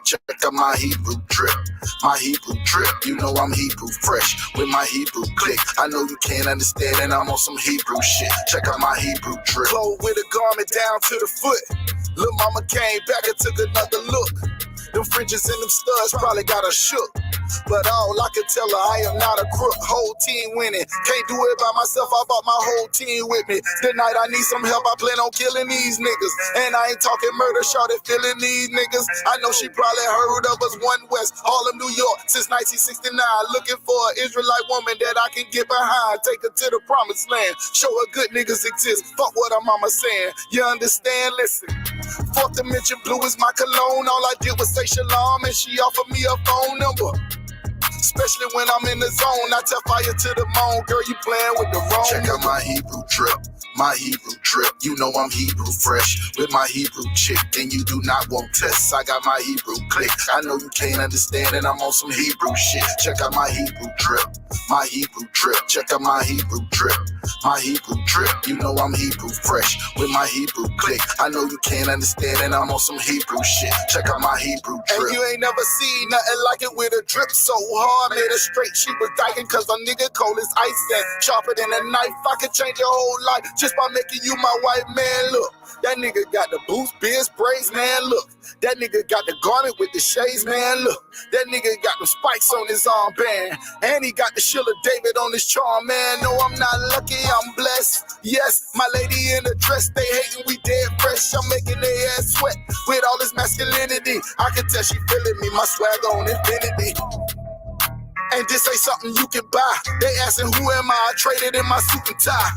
[SPEAKER 2] Check out my Hebrew drip. My Hebrew drip, you know I'm Hebrew fresh with my Hebrew click. I know you can't understand and I'm on some Hebrew shit. Check out my Hebrew drip. Clothes with a garment down to the foot. Lil' mama came back and took another look. Them fringes and them studs probably got her shook. But all I can tell her, I am not a crook. Whole team winning. Can't do it by myself, I brought my whole team with me. Tonight I need some help, I plan on killing these niggas. And I ain't talking murder, shorty feeling these niggas. I know she probably heard of us, One West, Harlem, New York, since 1969. Looking for an Israelite woman that I can get behind. Take her to the promised land. Show her good niggas exist. Fuck what her mama saying. You understand? Listen. Fourth dimension blue is my cologne. All I did was say shalom and she offered me a phone number. Especially when I'm in the zone, I tell fire to the moon. Girl, you playing with the wrong. Check out my Hebrew drip. My Hebrew drip, you know I'm Hebrew fresh with my Hebrew chick, and you do not want tests. I got my Hebrew click. I know you can't understand, and I'm on some Hebrew shit. Check out my Hebrew drip, my Hebrew drip. Check out my Hebrew drip, my Hebrew drip. You know I'm Hebrew fresh with my Hebrew click. I know you can't understand, and I'm on some Hebrew shit. Check out my Hebrew drip. And you ain't never seen nothing like it with a drip so hard, made her straight. She was dying cause a nigga cold as ice and sharper than a knife. I could change your whole life just by making you my white man. Look, that nigga got the boots, beard sprays, man. Look, that nigga got the garment with the shades, man. Look, that nigga got the spikes on his armband, and he got the Sheila David on his charm, man. No, I'm not lucky, I'm blessed. Yes, my lady in the dress, they hating, we dead fresh. I'm making their ass sweat with all this masculinity. I can tell she feeling me, my swag on infinity. And this ain't something you can buy. They asking who am I traded in my suit and tie.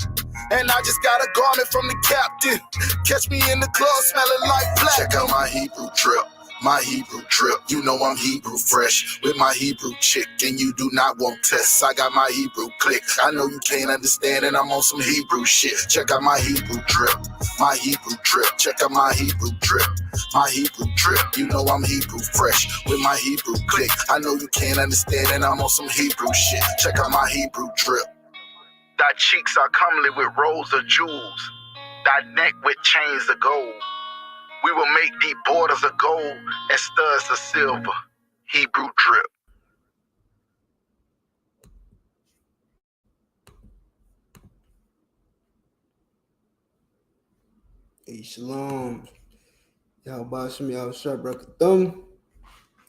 [SPEAKER 2] And I just got a garment from the captain. Catch me in the club smelling like black. Check out my Hebrew drip, my Hebrew drip. You know I'm Hebrew fresh with my Hebrew chick, and you do not want tests. I got my Hebrew click. I know you can't understand, and I'm on some Hebrew shit. Check out my Hebrew drip, my Hebrew drip. Check out my Hebrew drip, my Hebrew drip. You know I'm Hebrew fresh with my Hebrew click. I know you can't understand, and I'm on some Hebrew shit. Check out my Hebrew drip. Thy cheeks are comely with rows of jewels, thy neck with chains of gold. We will make thee borders of gold and studs of silver. Hebrew drip.
[SPEAKER 19] Hey, shalom. Y'all bashing me outside, bro. Thumb.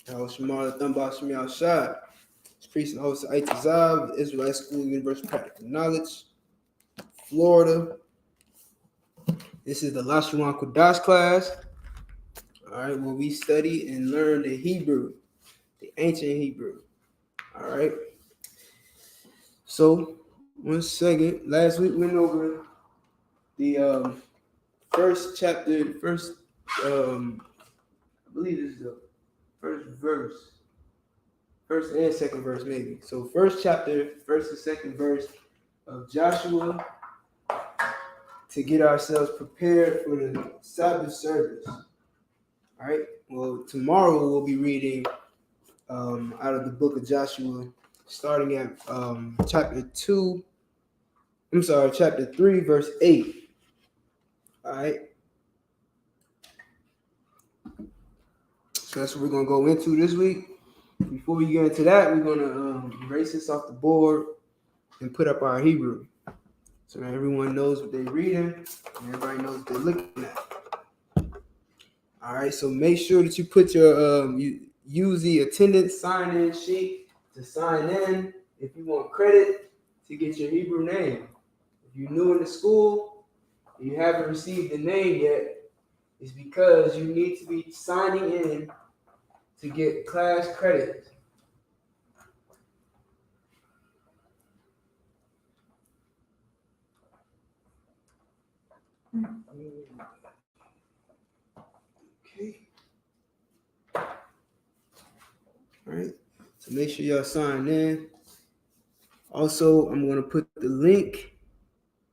[SPEAKER 19] Y'all shamar thumb bashing me outside. It's priest and host of I.S.U.P.K, the Israelite School of Universal Practical Knowledge, Florida. This is the Lashawan Qadash class. All right, where we study and learn the Hebrew, the ancient Hebrew. All right. So, 1 second. Last week we went over the first chapter, I believe this is the first verse. First and second verse, maybe. So, first chapter, first and second verse of Joshua to get ourselves prepared for the Sabbath service. All right. Well, tomorrow we'll be reading out of the book of Joshua, starting at chapter 3, verse 8. All right. So that's what we're going to go into this week. Before we get into that, we're going to erase this off the board and put up our Hebrew. So that everyone knows what they're reading and everybody knows what they're looking at. All right. So make sure that you put your, use the attendance sign-in sheet to sign in if you want credit to get your Hebrew name. If you're new in the school and you haven't received the name yet, it's because you need to be signing in to get class credit. Okay. All right. So make sure y'all sign in. Also, I'm going to put the link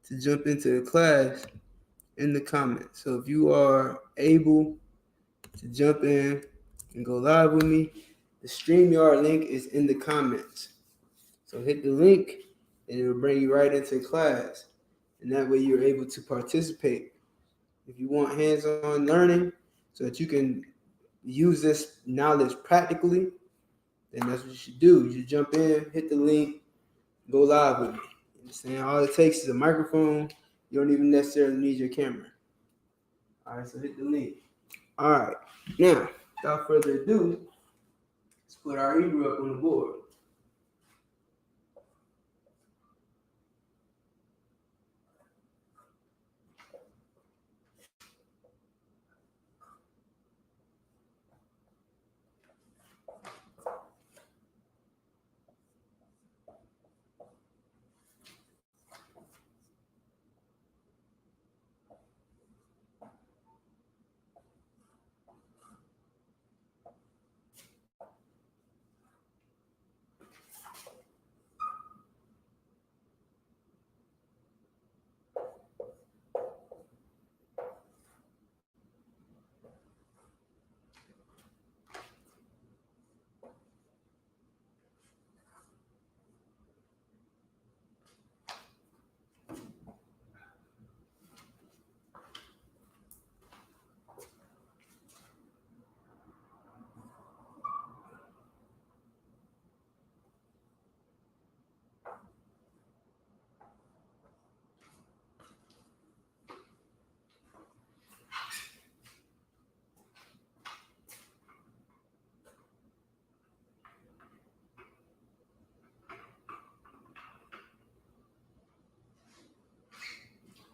[SPEAKER 19] to jump into the class in the comments. So if you are able to jump in and go live with me, the StreamYard link is in the comments. So hit the link and it will bring you right into class. And that way you're able to participate. If you want hands-on learning so that you can, use this knowledge practically, then that's what you should do. You should jump in, hit the link, go live with me. You understand? All it takes is a microphone. You don't even necessarily need your camera. All right, so hit the link. All right, now, without further ado, let's put our Hebrew up on the board.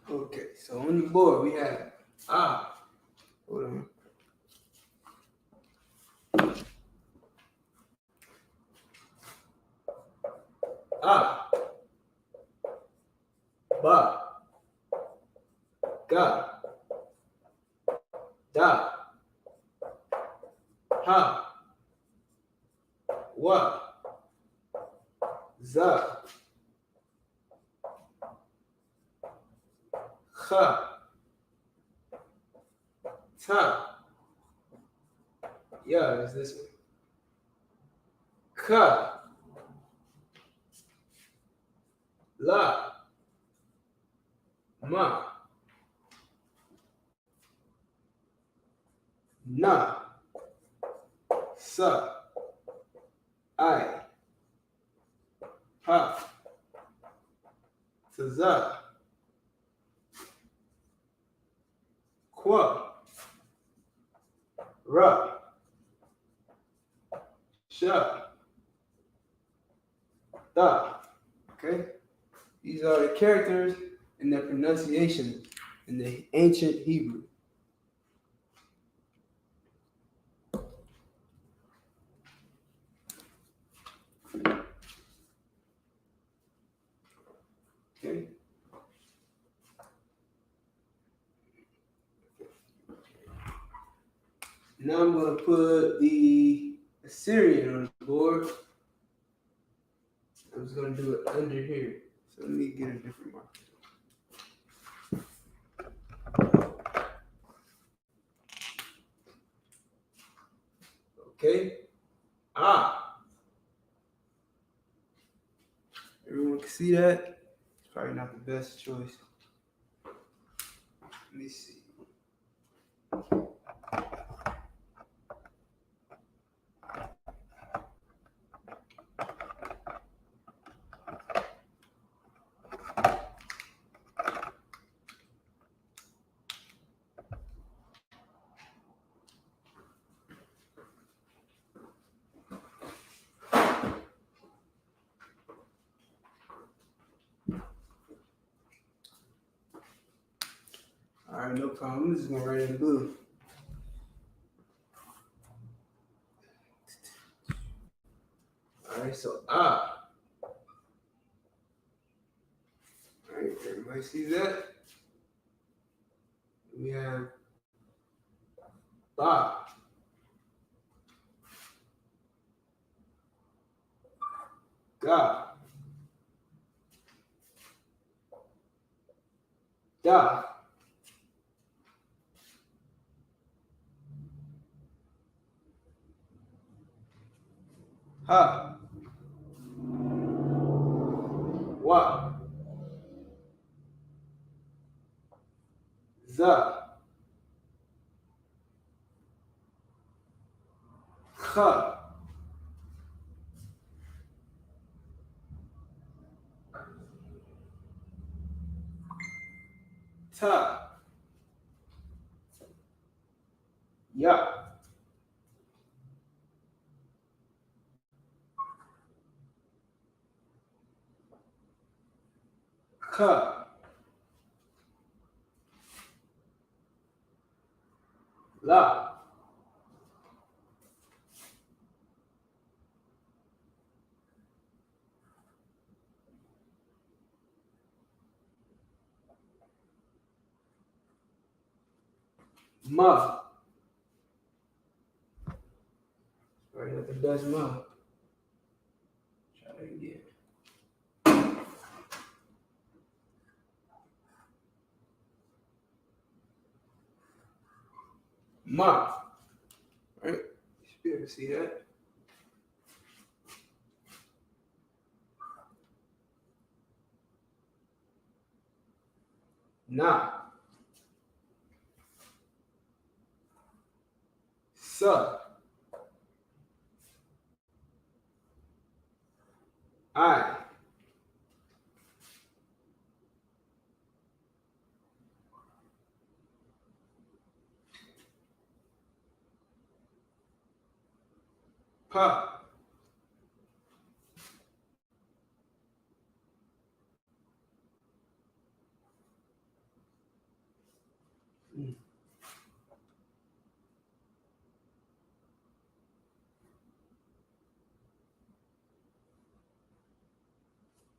[SPEAKER 19] Okay, so on the board we have hold on. Ba, ga, da, ha, wa, za, cha, ta. Yeah, it's this one. Ka, la, ma, na, sa, I, ha, za, kwa, ra, sha, da. Okay? These are the characters and their pronunciation in the ancient Hebrew. Okay. Now I'm going to put the Assyrian on the board. I'm just going to do it under here. So let me get a different marker. Okay. Everyone can see that? It's probably not the best choice. Let me see. All right, no problem. I'm just going to write in blue. All right, so All right, everybody see that? We have Ba, Ga, Da, Ha, Wa, Za, Ka. Ta. Ya. Ka. La. Ma. Right at the best ma. Try that again. Ma. Right? You should be able to see that. Na. Sa. I. Pa.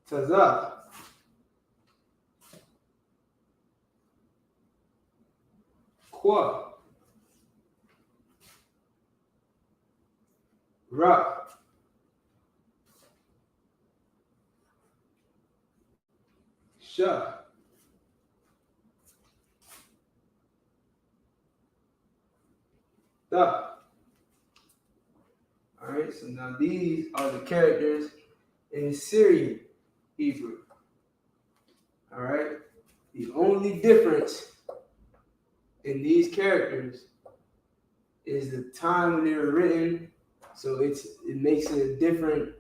[SPEAKER 19] Taza. Qua. Ra. Sha. Da. Alright, so now these are the characters in Syrian Hebrew. Alright? The only difference in these characters is the time when they were written, so it makes it a different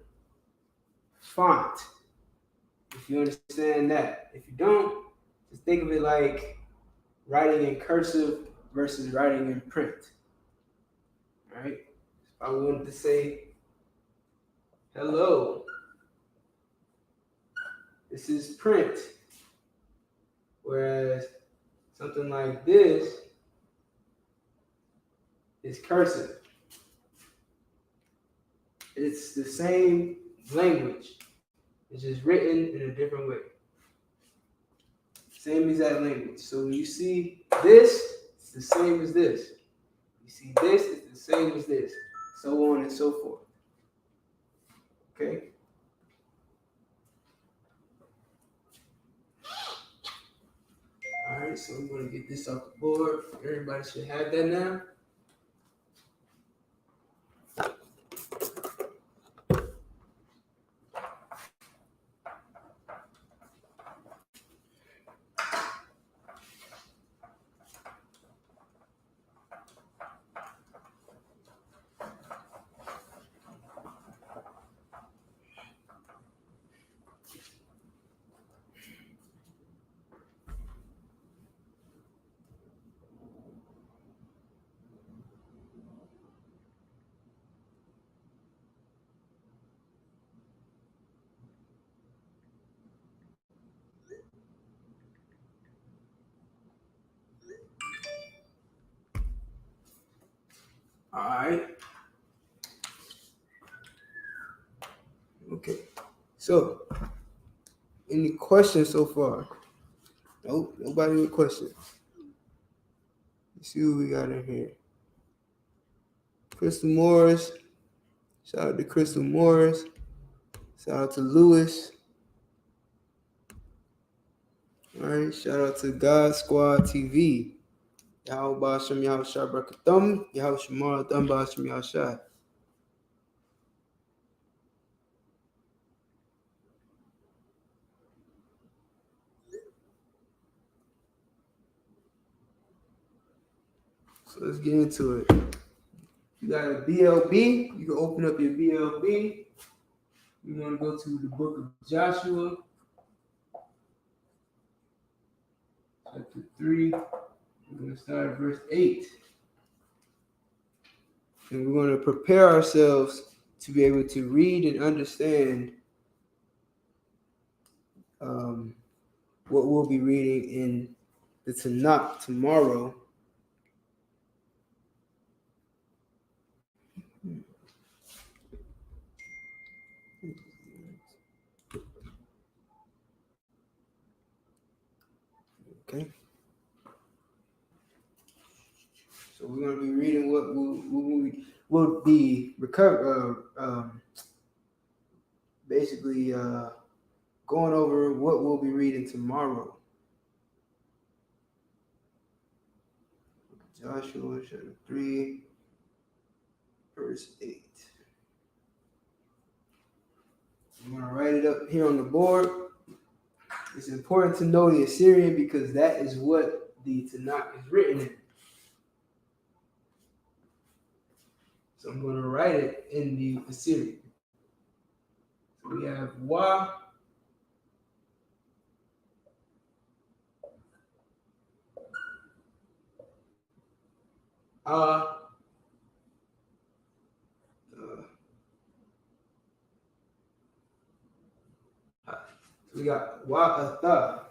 [SPEAKER 19] font. If you understand that. If you don't, just think of it like writing in cursive versus writing in print. Alright? If I wanted to say hello, this is print. Whereas something like this is cursive. It's the same language. It's just written in a different way. Same exact language. So when you see this, it's the same as this. You see this, it's the same as this. So on and so forth. Okay? Alright, so I'm going to get this off the board. Everybody should have that now. All right. Okay. So, any questions so far? Nope. Nobody with questions. Let's see what we got in here. Crystal Morris. Shout out to Crystal Morris. Shout out to Lewis. All right. Shout out to God Squad TV. Yahweh Basham Yahweh Shah Brakathum. Yahweh Shamar Thum Basham Yahweh Shah. So let's get into it. You got a BLB. You can open up your BLB. We're going to go to the book of Joshua, chapter 3. We're going to start at verse 8. And we're going to prepare ourselves to be able to read and understand what we'll be reading in the Tanakh tomorrow. Okay. So we're going to be reading what will be basically going over what we'll be reading tomorrow. Joshua chapter 3, verse 8. I'm going to write it up here on the board. It's important to know the Assyrian because that is what the Tanakh is written in. So I'm going to write it in the Assyrian. So we have Wa. We got Wa'atha.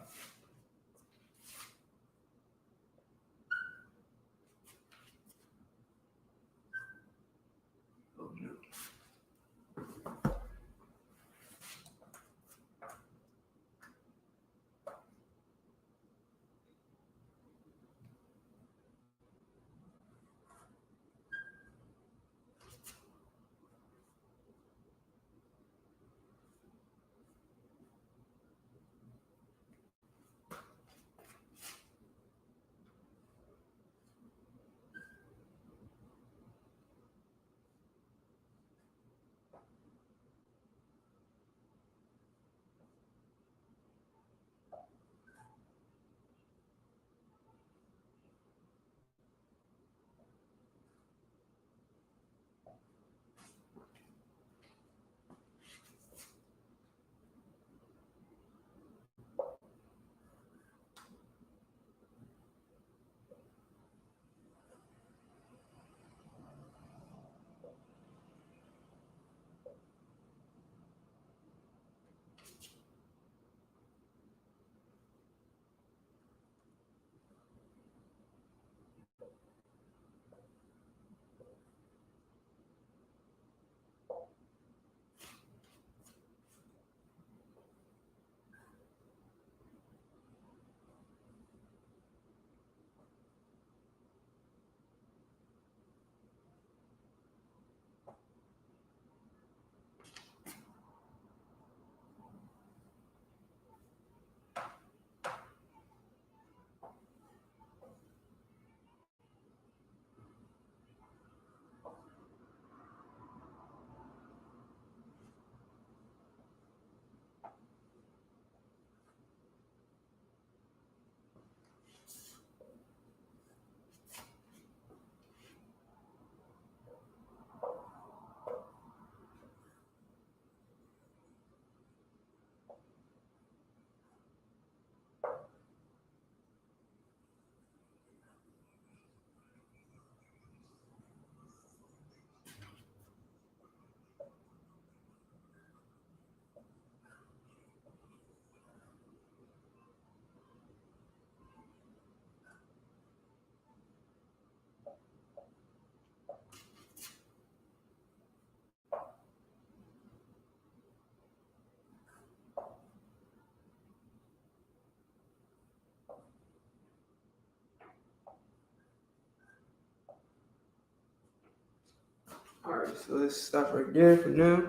[SPEAKER 19] All right, so let's stop right there for now.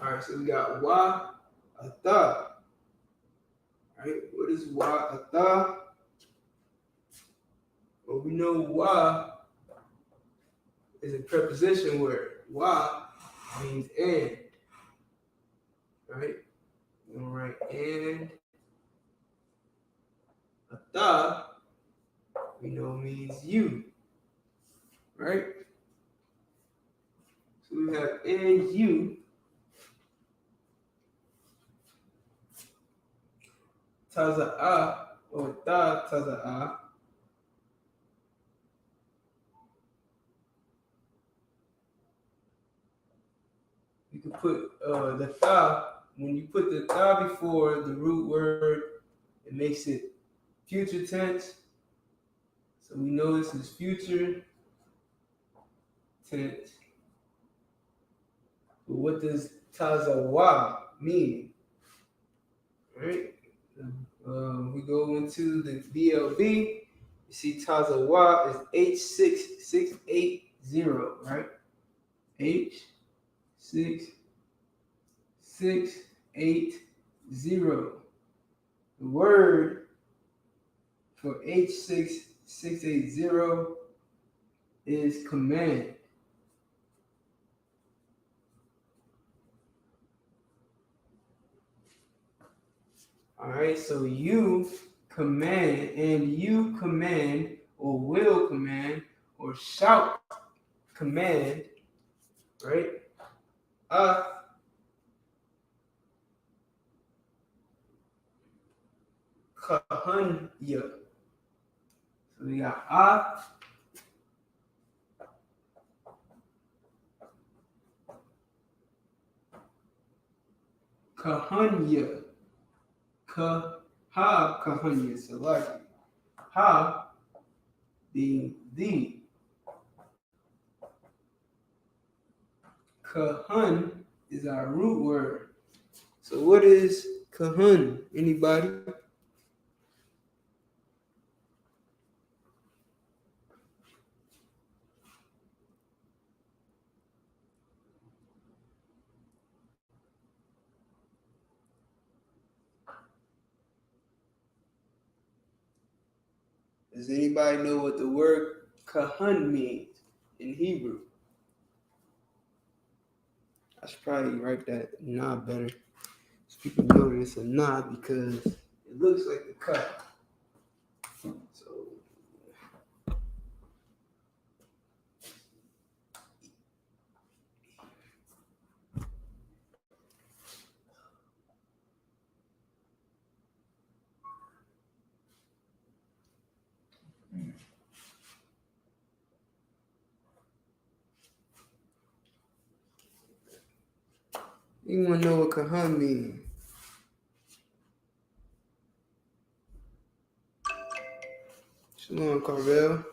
[SPEAKER 19] All right, so we got Wa'atha. All right, what is Wa'atha? Well, we know Wa is a preposition word. Wa means and. Right? We're gonna write and. Ata, we know means you. Right? So we have and you. Taza'a or ta taza'a. You can put the ta, when you put the ta before the root word, it makes it future tense. So we know this is future tense. But what does tazawa mean? Right? We go into the BLB. You see tazawa is H6680, right? H6680. The word for H6680 is command. All right, so you command, and you command, or will command, or shout command, right? Kahanya. So we got kahanya. Kahanya. So like ha being the. Kahan is our root word. So what is kahan? Anybody? Does anybody know what the word kahan means in Hebrew? I should probably write that nah better, so people know that it's a nah because it looks like the cut. So you want to know what kahan means? Shalom, Carvel.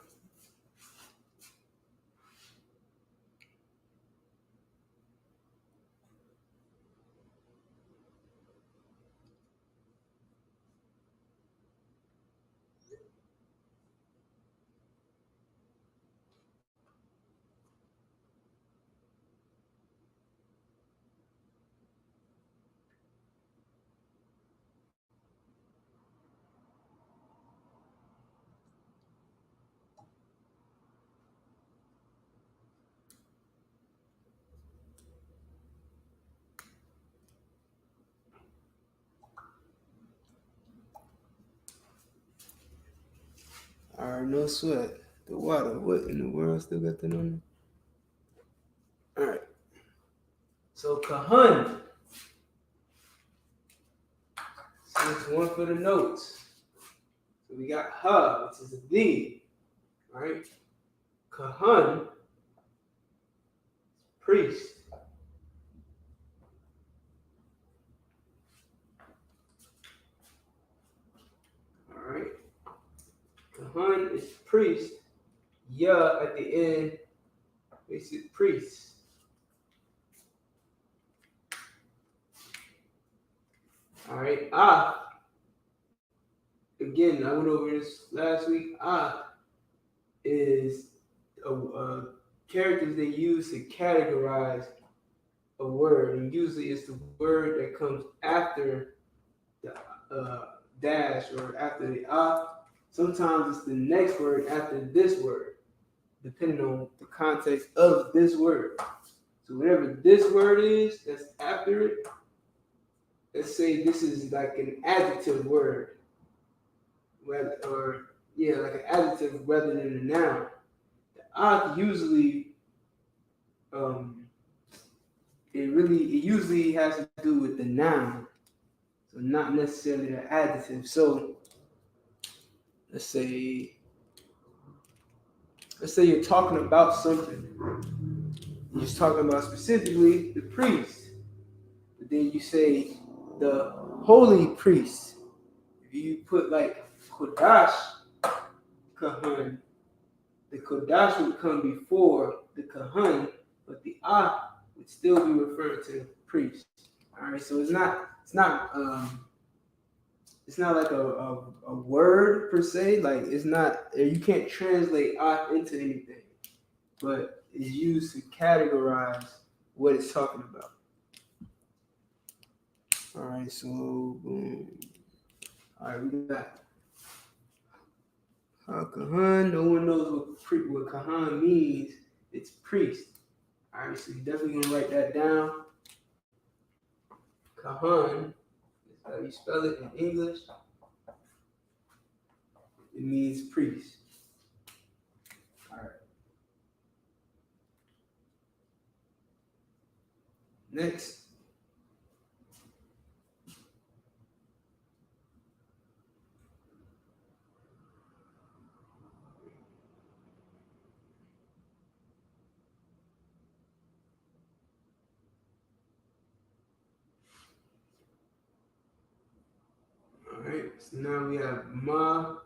[SPEAKER 19] All right, no sweat. The water. What in the world still got that on there? All right. So kahan. So it's one for the notes. So we got ha, which is a the. Right? Kahan, priest. All right. Kahan is priest. Ya at the end makes it priest. All right. Again, I went over this last week. Is characters they use to categorize a word, and usually it's the word that comes after the dash or after the Sometimes it's the next word after this word. depending on the context of this word. So whatever this word is that's after it, let's say this is like an adjective word, like an adjective rather than a noun. The ak usually, it usually has to do with the noun, so not necessarily the adjective. So let's say you're talking about something. You're just talking about specifically the priest. But then you say the holy priest. If you put like Qadash, Kahan, the Qadash would come before the Kahan, but the Ah would still be referred to the priest. All right, so it's not like a word per se. Like it's not, you can't translate Ah into anything, but it's used to categorize what it's talking about. All right, so boom. All right, we got Kahan. No one knows what Kahan means. It's priest. All right, so you're definitely gonna write that down. Kahan is how you spell it in English. It means priest. All right. Next. All right, so now we have Ma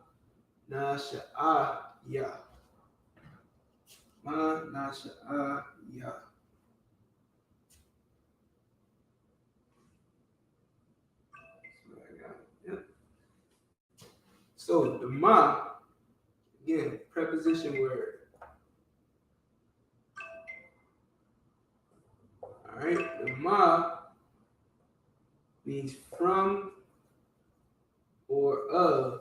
[SPEAKER 19] Nasha'a Ya. Ma Nasha'a Ya. Yep. So the Ma, again, preposition word. All right, the Ma means from or of.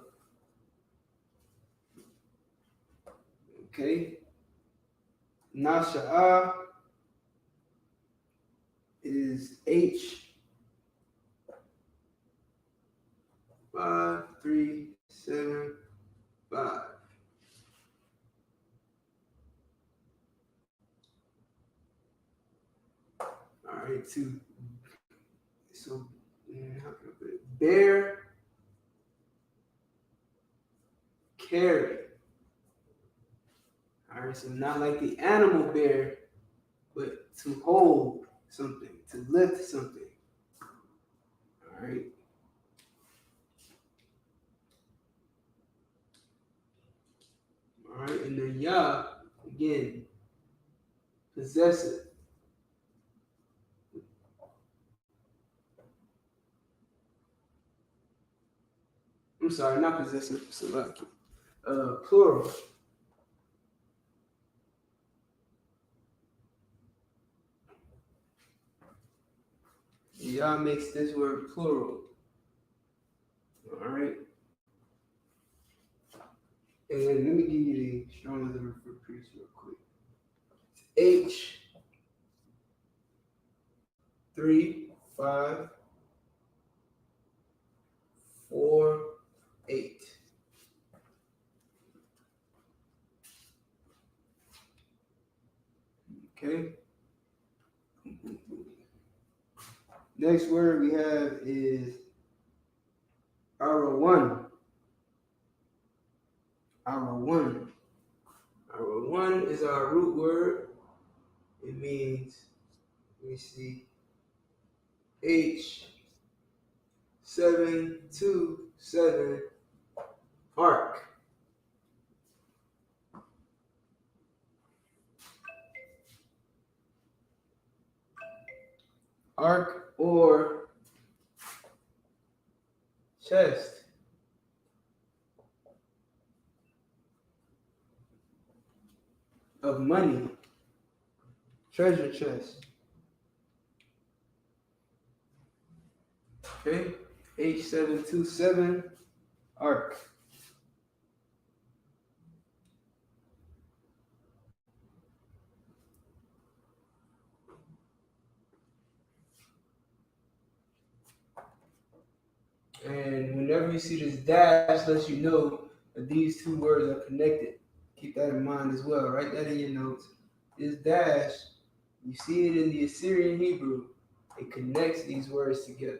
[SPEAKER 19] Okay. Nasha'a is H 5375. All right, so how can I put it? Bear, carry. All right, so not like the animal bear, but to hold something, to lift something. All right. All right, and then Ya, again, possessive. I'm sorry, not possessive, Salaki. Plural. Ya makes this word plural. All right. And then let me give you the strong letter for priest real quick. H 3 5 4 8. Okay. Next word we have is Arawan. Arawan. Arawan is our root word. It means, let me see, H727 ark. Ark or chest. Of money. Treasure chest. Okay. H727 ark. And whenever you see this dash, lets you know that these two words are connected. Keep that in mind as well. Write that in your notes. This dash, you see it in the Assyrian Hebrew, it connects these words together.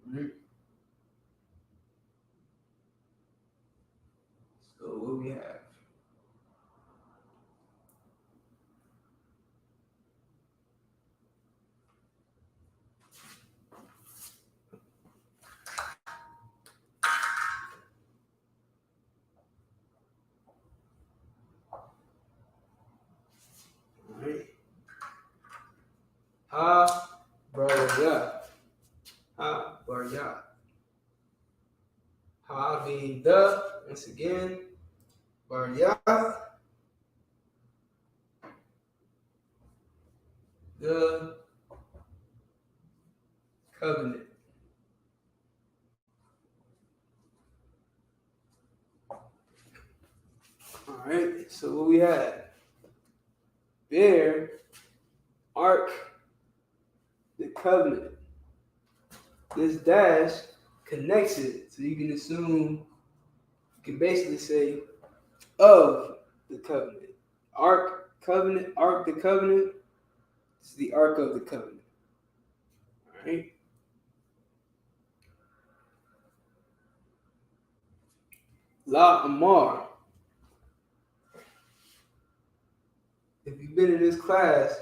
[SPEAKER 19] Mm-hmm. So what we have? All right. Ha, barya. Ha, barya. Ha being the, once again, barya, the covenant. All right, so what we had? There, ark, the covenant. This dash connects it, so you can assume, you can basically say, of the covenant. Ark, covenant, ark, the covenant. It's the ark of the covenant. All right. La Amar. If you've been in this class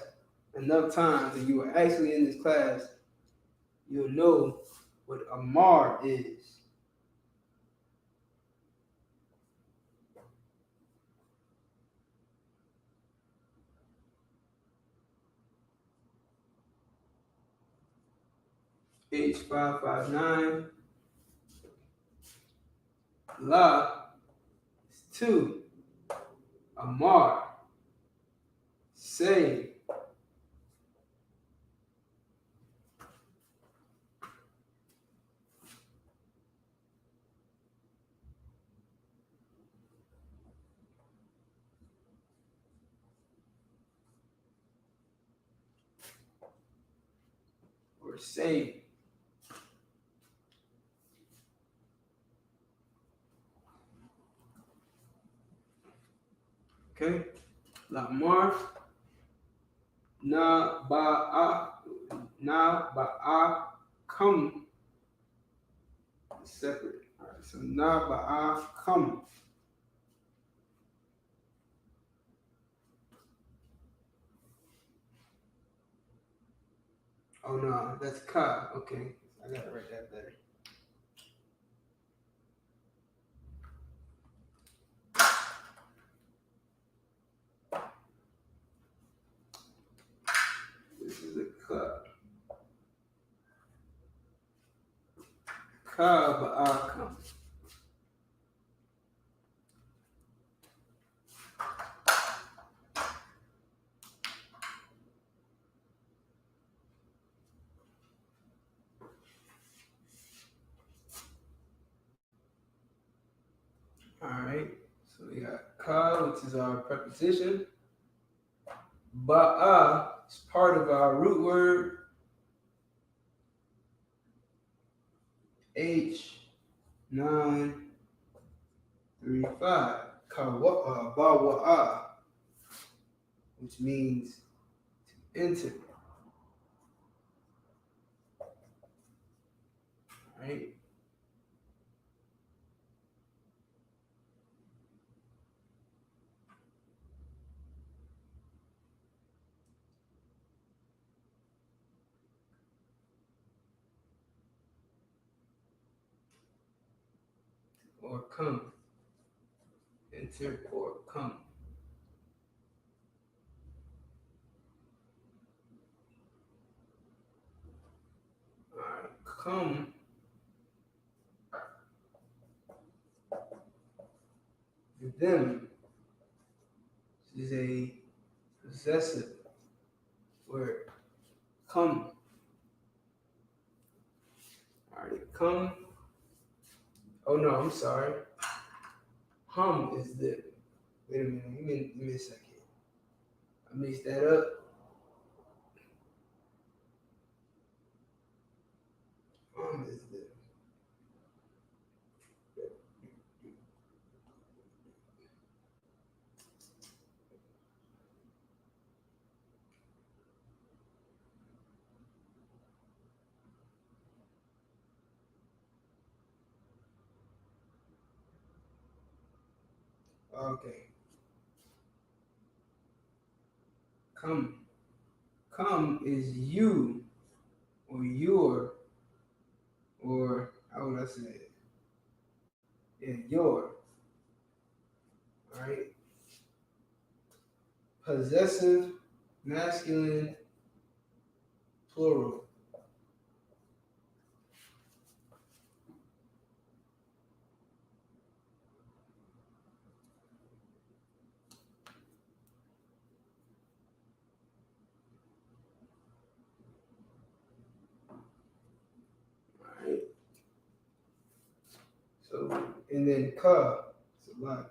[SPEAKER 19] enough times and you were actually in this class, you'll know what Amar is. Page 559. La is 2. Amar, say. Or say. Okay? La Amar. Na ba'a come. Separate. All right, so na ba'a come. Oh no, that's ka. Okay, I gotta write that better. This is a ka. Ka ba'a come. All right, so we got ka, which is our preposition. Ba'a is part of our root word. H935. Bawa'a, which means to enter. All right. Or come. Enter or come. All right. Come them. This is a possessive word. Come. All right. Come. Oh no, I'm sorry. Hum is the. Wait a minute. Give me a second. I mixed that up. Okay. Come is you or your, or how would I say it? Yeah, your. Alright. Possessive, masculine, plural. Alright. So, and then ka, it's a lot.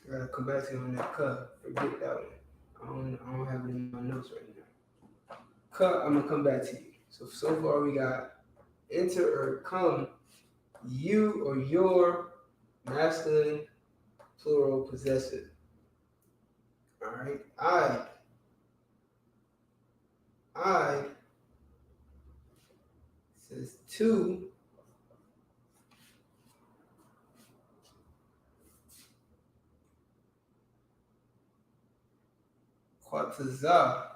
[SPEAKER 19] I gotta come back to you on that ka. Forget that one. I don't have it in my notes right now. Ka, I'm gonna come back to you. So far we got enter or come, you or your, masculine, plural, possessive. Alright. I says to. Quataza.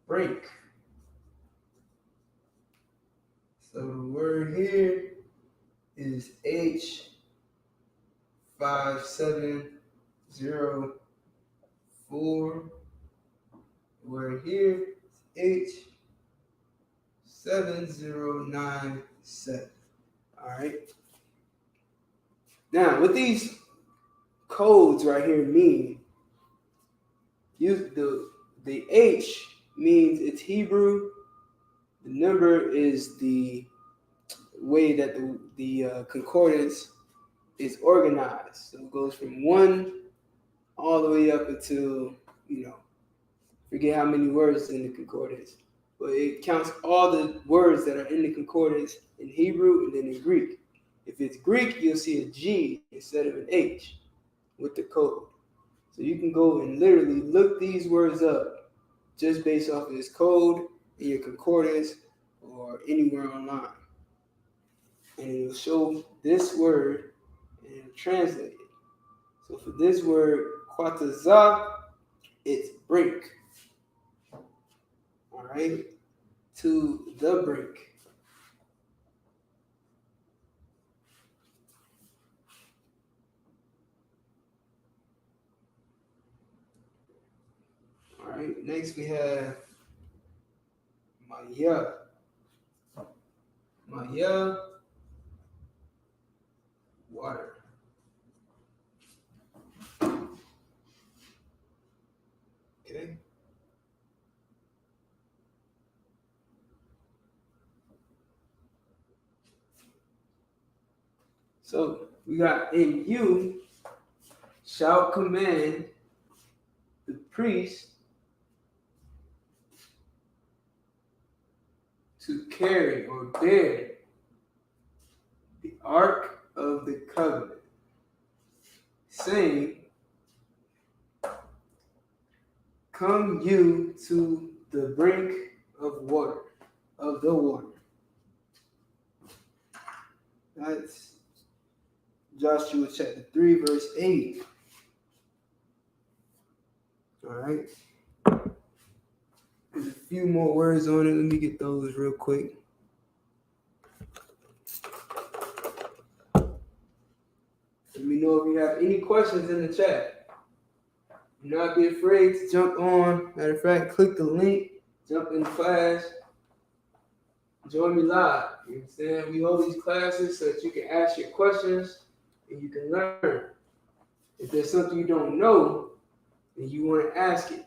[SPEAKER 19] Break. So the word here is H5704. The word here is H7097. Alright. Now, what these codes right here mean, the H means it's Hebrew. The number is the way that the concordance is organized. So it goes from 1 all the way up until, forget how many words in the concordance. But it counts all the words that are in the concordance in Hebrew and then in Greek. If it's Greek, you'll see a G instead of an H with the code. So you can go and literally look these words up just based off of this code in your concordance or anywhere online. And it'll show this word and it'll translate it. So for this word, quataza, it's break. All right, to the break. All right, next we have Maya. Maya, water. Okay. So we got, and you shall command the priest to carry or bear the ark of the covenant, saying, come you to the brink of water, of the water. That's Joshua chapter 3, verse 8. All right. There's a few more words on it. Let me get those real quick. Let me know if you have any questions in the chat. Do not be afraid to jump on. Matter of fact, click the link, jump in class, join me live. You understand? We hold these classes so that you can ask your questions and you can learn. If there's something you don't know, then you want to ask it.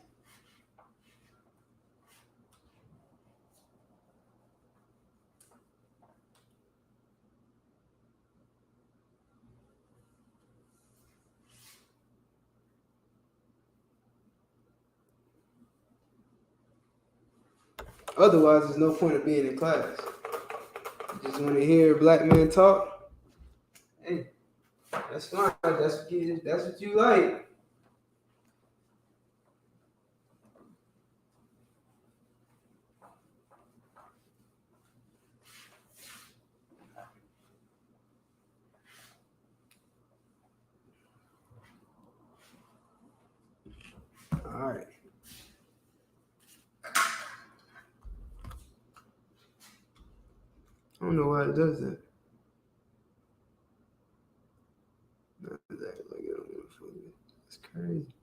[SPEAKER 19] Otherwise, there's no point of being in class. You just want to hear a black man talk. Hey, that's fine. That's what you like. All right. I don't know why it does that. It's crazy.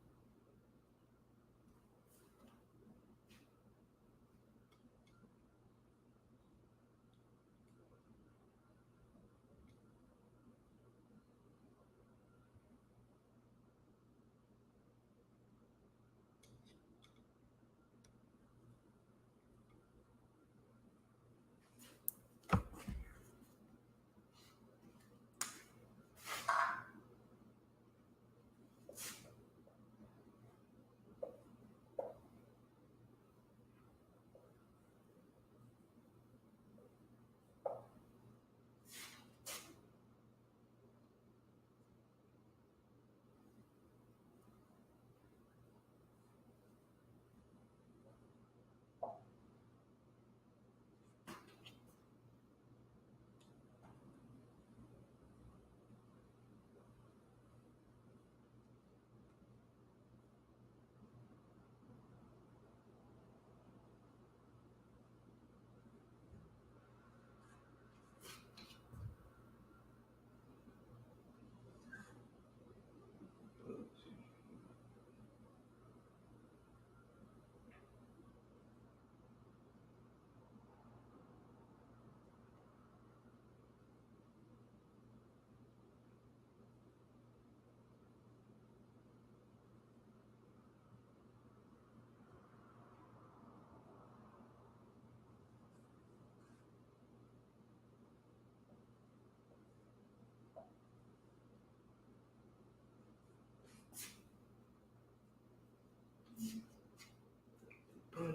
[SPEAKER 19] All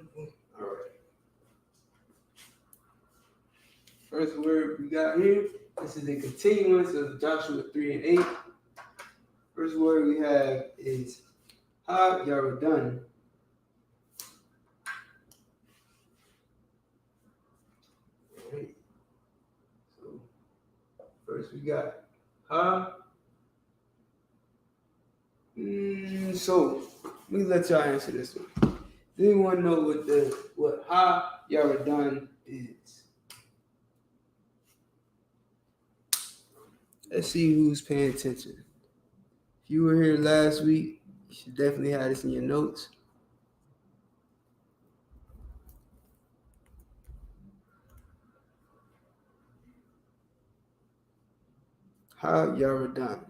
[SPEAKER 19] right. First word we got here. This is a continuance of Joshua 3 and 8. First word we have is Ha-Yaradan. Right. So first we got Ha. So let me let y'all answer this one. Does anyone know what Ha-Yaradan is? Let's see who's paying attention. If you were here last week, you should definitely have this in your notes. Ha-Yaradan.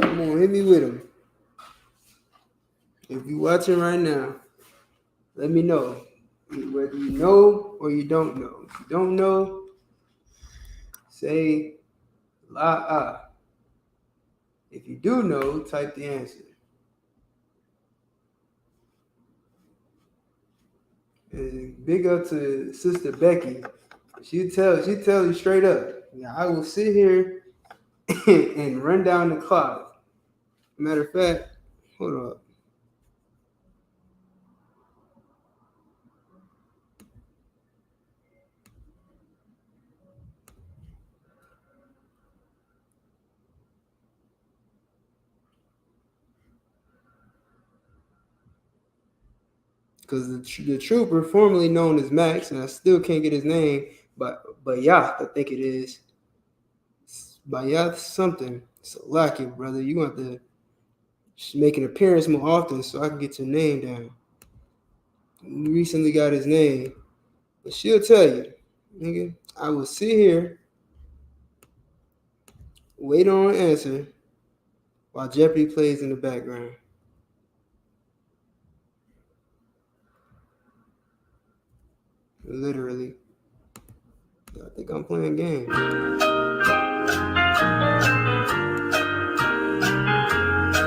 [SPEAKER 19] Come on, hit me with them. If you're watching right now, let me know whether you know or you don't know. If you don't know, say la. If you do know, type the answer. And big up to Sister Becky. She tell you straight up. I will sit here and run down the clock. Matter of fact, hold up. Because the trooper, formerly known as Max, and I still can't get his name, But Yath, I think it is. By Yath something. So lucky, brother. You want to just make an appearance more often so I can get your name down. We recently got his name. But she'll tell you, nigga, I will sit here, wait on an answer while Jeopardy plays in the background. Literally. I think I'm playing games.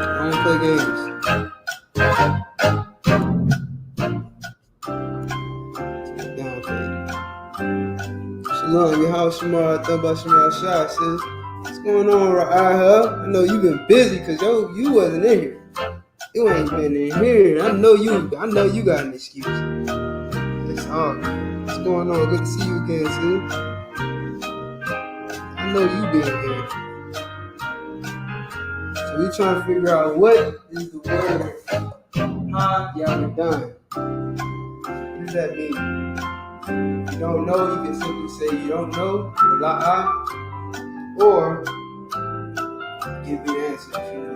[SPEAKER 19] I don't play games. Take it down, baby. Shalom, your house, Shamar, thought about Shamar Shah, sis. What's going on, Ra'ah? I know you've been busy because you wasn't in here. You ain't been in here. I know you got an excuse. It's all good. What's going on? Good to see you again, sis. I know you been here. So we trying to figure out what is the word Ha-Yahweh. What does that mean? If you don't know, you can simply say you don't know, or give me the answer if you know.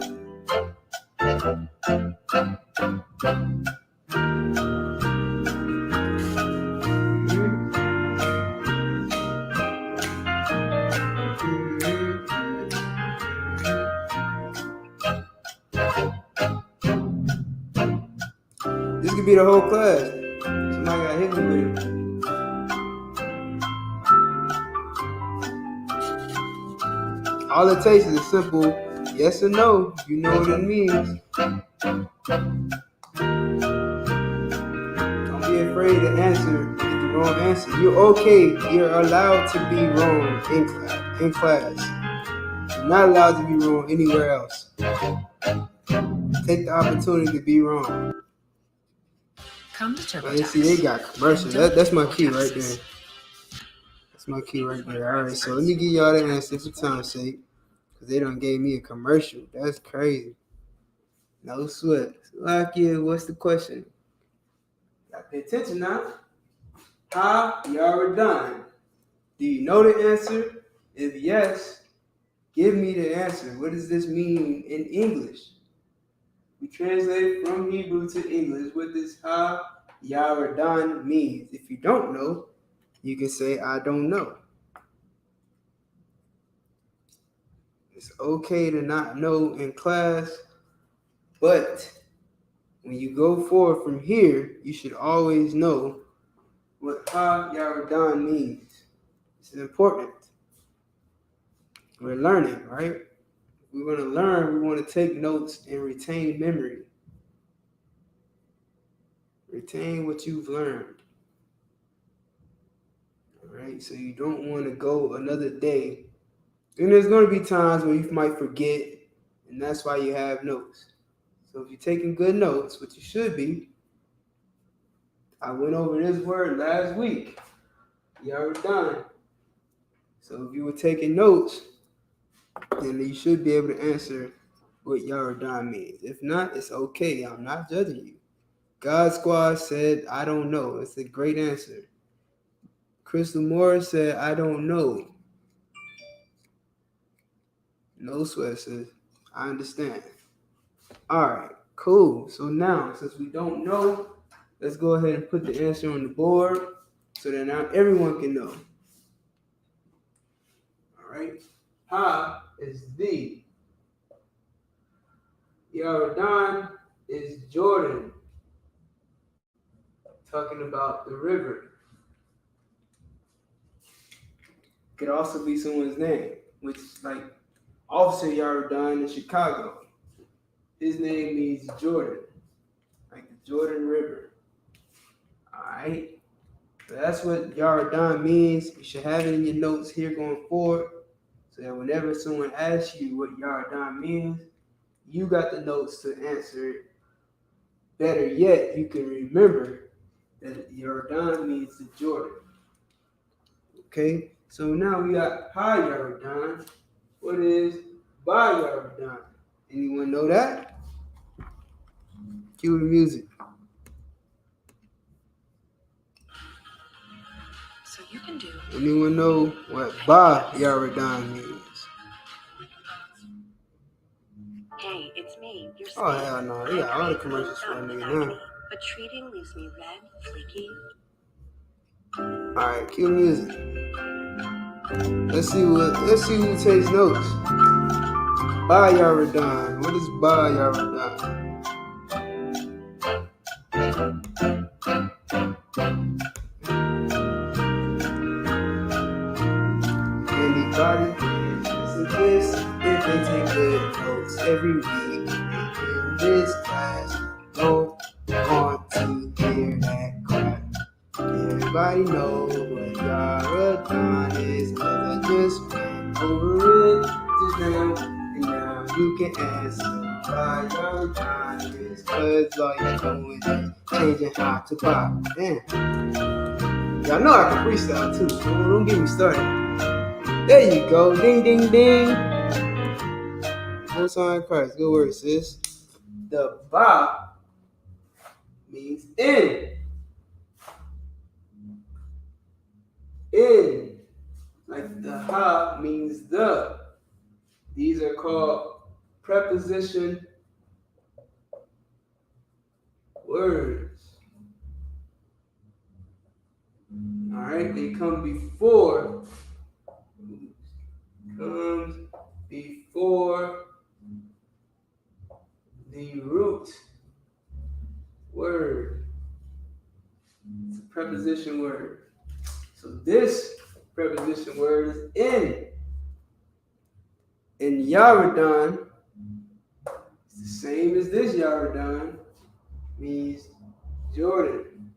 [SPEAKER 19] This could be the whole class. Somebody got hit me with it. All it takes is a simple yes or no. You know what it means. Don't be afraid to answer, get the wrong answer. You're okay. You're allowed to be wrong in class. You're not allowed to be wrong anywhere else. Take the opportunity to be wrong. See, they got commercials. That's my key right there. That's my key right there. All right, so let me give y'all the answer for time's sake. Because they done gave me a commercial. That's crazy. No sweat. Lakia, what's the question? Gotta pay attention now. How y'all done? Do you know the answer? If yes, give me the answer. What does this mean in English? We translate from Hebrew to English. What does Ha Yaradan means? If you don't know, you can say I don't know. It's okay to not know in class, but when you go forward from here, you should always know what Ha Yaradan means. This is important. We're learning, right? We're going to learn. We want to take notes and retain memory. Retain what you've learned. All right? So you don't want to go another day. And there's going to be times where you might forget, and that's why you have notes. So if you're taking good notes, which you should be, I went over this word last week. You already done. So if you were taking notes, then you should be able to answer what Yaradan means. If not, it's okay. I'm not judging you. God Squad said, I don't know. It's a great answer. Crystal Morris said, I don't know. No sweat, sis. I understand. All right, cool. So now, since we don't know, let's go ahead and put the answer on the board so that now everyone can know. All right. Ha is the. Yaradan is Jordan. Talking about the river. Could also be someone's name, which like Officer Yaradan in Chicago. His name means Jordan, like the Jordan River. All right. So that's what Yaradan means. You should have it in your notes here going forward, so that whenever someone asks you what Yaradan means, you got the notes to answer it. Better yet, you can remember that Yaradan means the Jordan. Okay, so now we got Ha Yaradan. What is Ba Yaradan? Anyone know that? Cue the music.
[SPEAKER 12] So you can do
[SPEAKER 19] Anyone know what Ba Yaradan means?
[SPEAKER 20] Hey, it's me. Your
[SPEAKER 19] Oh hell no, they got all the commercials for a nigga now.
[SPEAKER 20] But treating leaves me red, flaky.
[SPEAKER 19] Alright, cue music. Let's see who takes notes. Ba Yaradan. What is Ba Yaradan? Anybody can listen to this if they take good notes every week. In this class, go on to hear that crap. Everybody know what Yaradan is, 'cause I just went over it just now, and now you can answer why Yaradan is, 'cause all you're doing is changing how to pop. Damn. Y'all know I can freestyle too, so don't get me started. There you go. Ding, ding, ding. Most High in Christ. Good word, sis. The Ba means in. In. Like the Ha means the. These are called preposition words. Alright? They come before. Comes before the root word. It's a preposition word. So this preposition word is in. In Yaradan, it's the same as this Yaradan, means Jordan.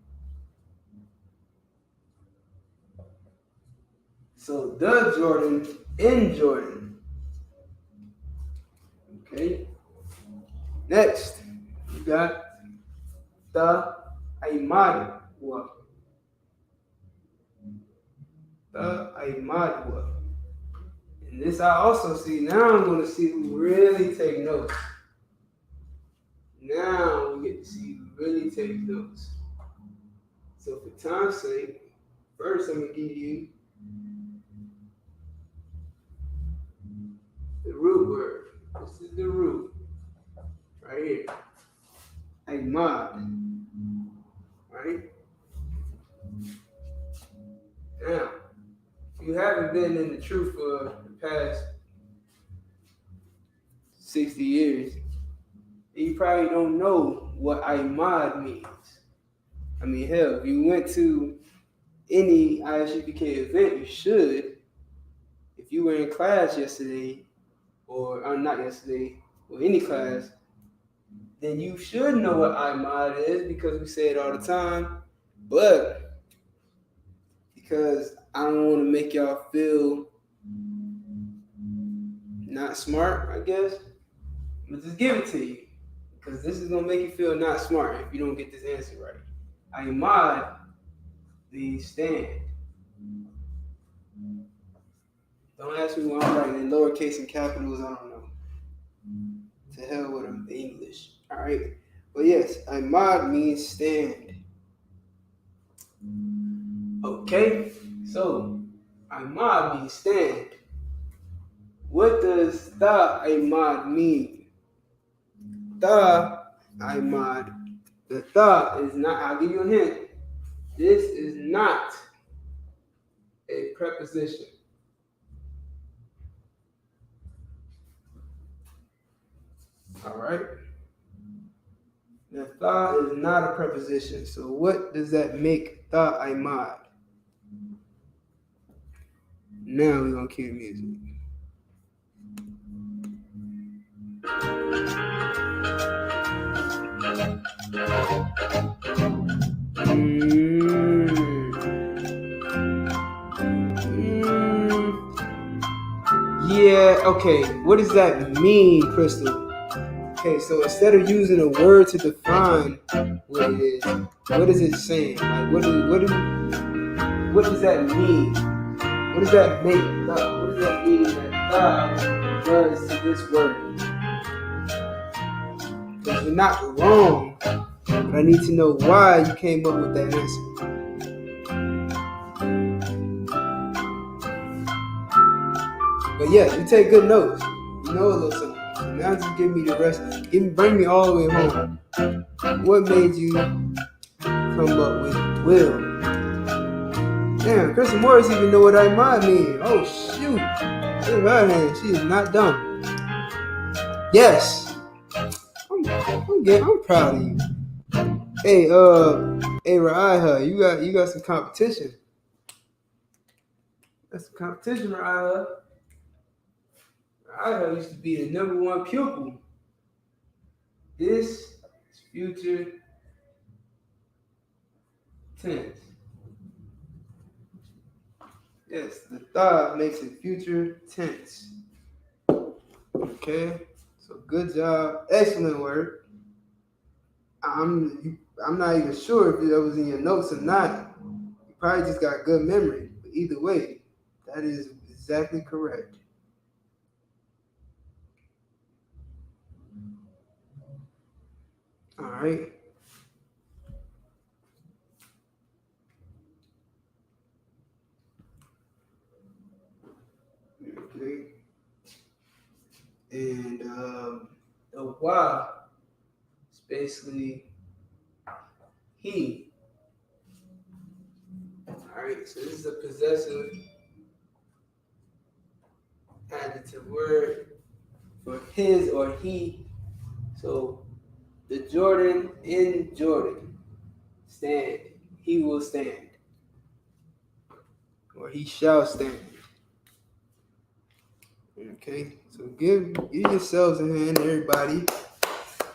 [SPEAKER 19] So the Jordan in Jordan. Okay. Next, you got the Aymadwa. The Aymadwa. And this I also see. Now I'm going to see who really take notes. Now we get to see who really takes notes. So for time's sake, first I'm going to give you the root word. This is the root. Right here. Aymad. Right? Now, if you haven't been in the truth for the past 60 years, you probably don't know what Aymad means. I mean, hell, if you went to any I.S.U.P.K event, you should. If you were in class yesterday, or not yesterday, or any class, then you should know what Aymad is because we say it all the time. But because I don't want to make y'all feel not smart, I guess, I'm going to just give it to you. Because this is going to make you feel not smart if you don't get this answer right. Aymad means stand. Don't ask me why I'm writing in lowercase and capitals, I don't know. To hell with them, the English. Alright? But yes, Aymad means stand. Okay? So, Aymad means stand. What does Ta Aymad mean? Ta Aymad. The Ta is not, I'll give you a hint. This is not a preposition. Alright? The Ta is not a preposition. So what does that make Ta Aymad? Now we're going to cue the music. Yeah, okay. What does that mean, Crystal? Okay, so instead of using a word to define what it is, what is it saying? Like, what does that mean? What does that make? What does that mean that God does to this word? Because you're not wrong, but I need to know why you came up with that answer. But yeah, you take good notes. You know a little something. So now just give me the rest. Bring me all the way home. What made you come up with will? Damn, Kristen Morris even know what I might mean. Oh shoot. Look at her hand. She is not dumb. Yes. I'm proud of you. Hey, Raiha, you got some competition. That's some competition, Raiha. Raiha used to be the #1 pupil. This is future tense. Yes, the thought makes it future tense. Okay, so good job, excellent work. I'm not even sure if that was in your notes or not. You probably just got good memory. But either way, that is exactly correct. All right. Okay. And the why is basically he. All right. So this is a possessive adjective word for his or he. So the Jordan in Jordan stand. He will stand. Or he shall stand. Okay, so give yourselves a hand, everybody.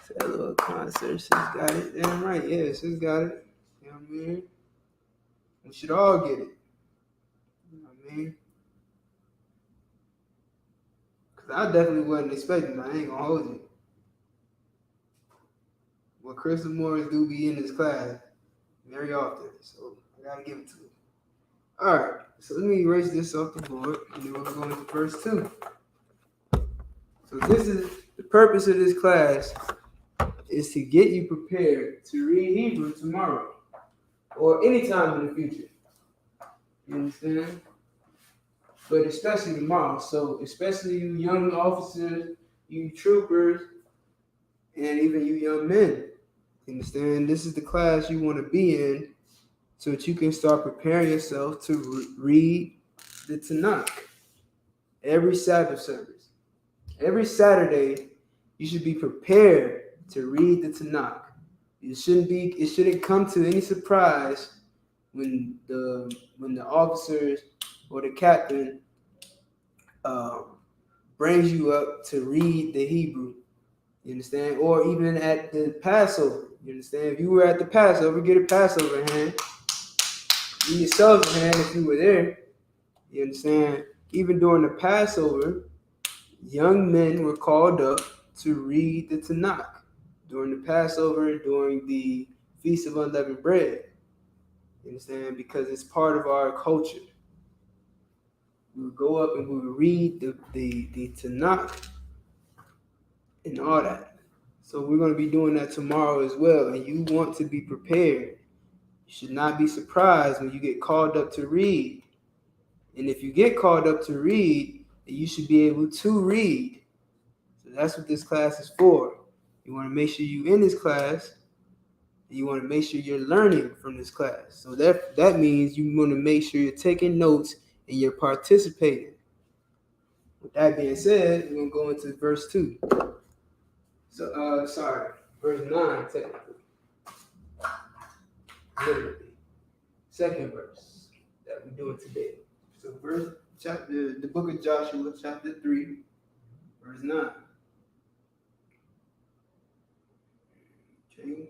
[SPEAKER 19] So that little concert, she's got it. Damn right, yeah, she's got it. You know what I mean? We should all get it. You know what I mean? Because I definitely wasn't expecting it. I ain't gonna hold you. Well, Crystal Morris do be in this class very often, so I gotta give it to him. All right, so let me erase this off the board, and then we'll go into verse 2. So this is the purpose of this class, is to get you prepared to read Hebrew tomorrow or anytime in the future. You understand? But especially tomorrow. So especially you young officers, you troopers, and even you young men. You understand? This is the class you want to be in so that you can start preparing yourself to read the Tanakh every Sabbath service. Every Saturday, you should be prepared to read the Tanakh. It shouldn't come to any surprise when the officers or the captain brings you up to read the Hebrew. You understand? Or even at the Passover. You understand? If you were at the Passover, get a Passover hand. Give yourselves a hand if you were there. You understand? Even during the Passover, young men were called up to read the Tanakh during the Passover, during the Feast of Unleavened Bread. You understand? Because it's part of our culture. We would go up and we would read the Tanakh and all that. So we're going to be doing that tomorrow as well. And you want to be prepared. You should not be surprised when you get called up to read. And if you get called up to read, you should be able to read. So that's what this class is for. You want to make sure you're in this class. And you want to make sure you're learning from this class. So that means you want to make sure you're taking notes and you're participating. With that being said, we're going to go into verse 2. So, verse 9, technically. Literally. Second verse that we're doing today. So, the book of Joshua, chapter 3, verse 9. Okay.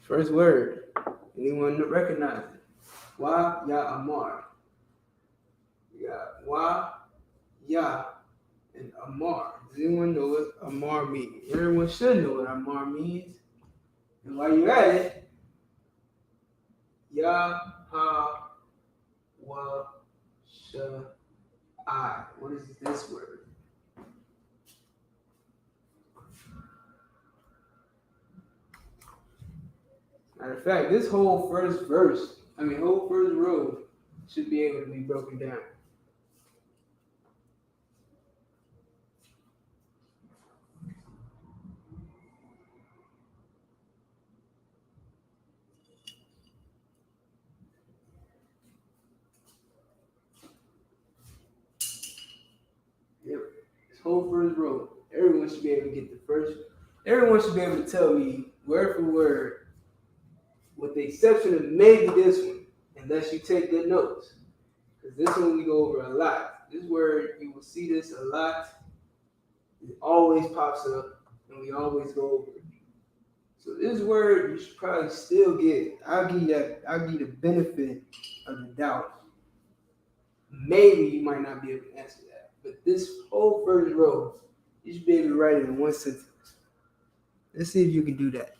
[SPEAKER 19] First word. Anyone recognize it? Wa ya amar. Yeah. Wa ya and amar. Does anyone know what amar means? Everyone should know what amar means. And while you're at it, ya ha wa sha I. What is this word? Matter of fact, this whole first row should be able to be broken down. Yep. This whole first row, everyone should be able to get the first. Everyone should be able to tell me word for word, with the exception of maybe this one, unless you take good notes. Because this one we go over a lot. This word, you will see this a lot. It always pops up, and we always go over it. So this word, you should probably still get. I'll give you the benefit of the doubt. Maybe you might not be able to answer that. But this whole first row, you should be able to write it in one sentence. Let's see if you can do that.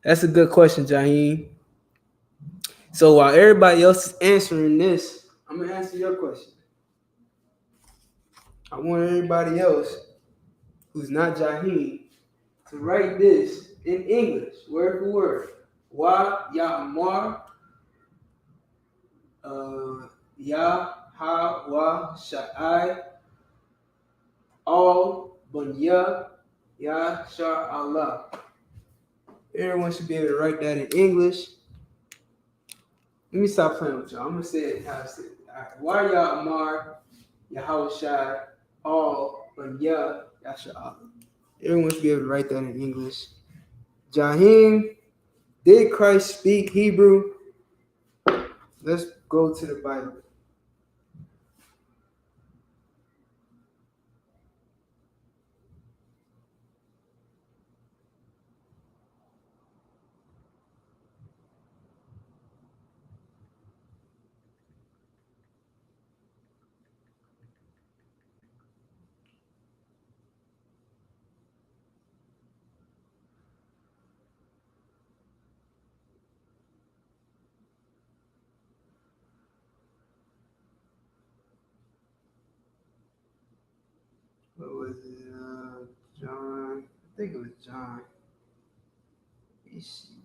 [SPEAKER 19] That's a good question, Jaheem. So while everybody else is answering this, I'm going to answer your question. I want everybody else who's not Jaheem to write this in English, word for word. Wa ya amar, ya ha wa sha'ai, all bunya ya sha'Allah. Everyone should be able to write that in English. Let me stop playing with y'all. I'm going to say it how I say it. All right. Wa ya amar, ya shai, all bunya ya sha'Allah. Everyone should be able to write that in English. Jaheem, did Christ speak Hebrew? Let's go to the Bible. What was it? John. I think it was John. Let me see.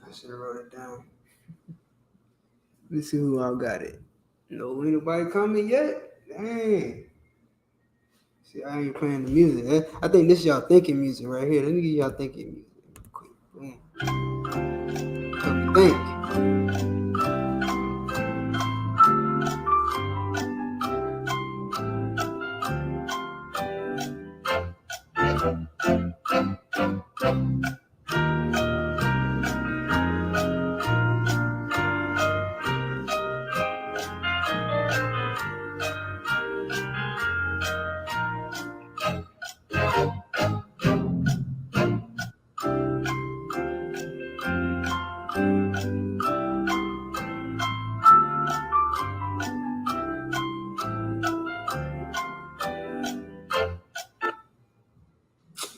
[SPEAKER 19] I should have wrote it down. Let's see who all got it. No, ain't nobody coming yet? Dang. See, I ain't playing the music. I think this is y'all thinking music right here. Let me give y'all thinking music real quick. Boom. Help me think.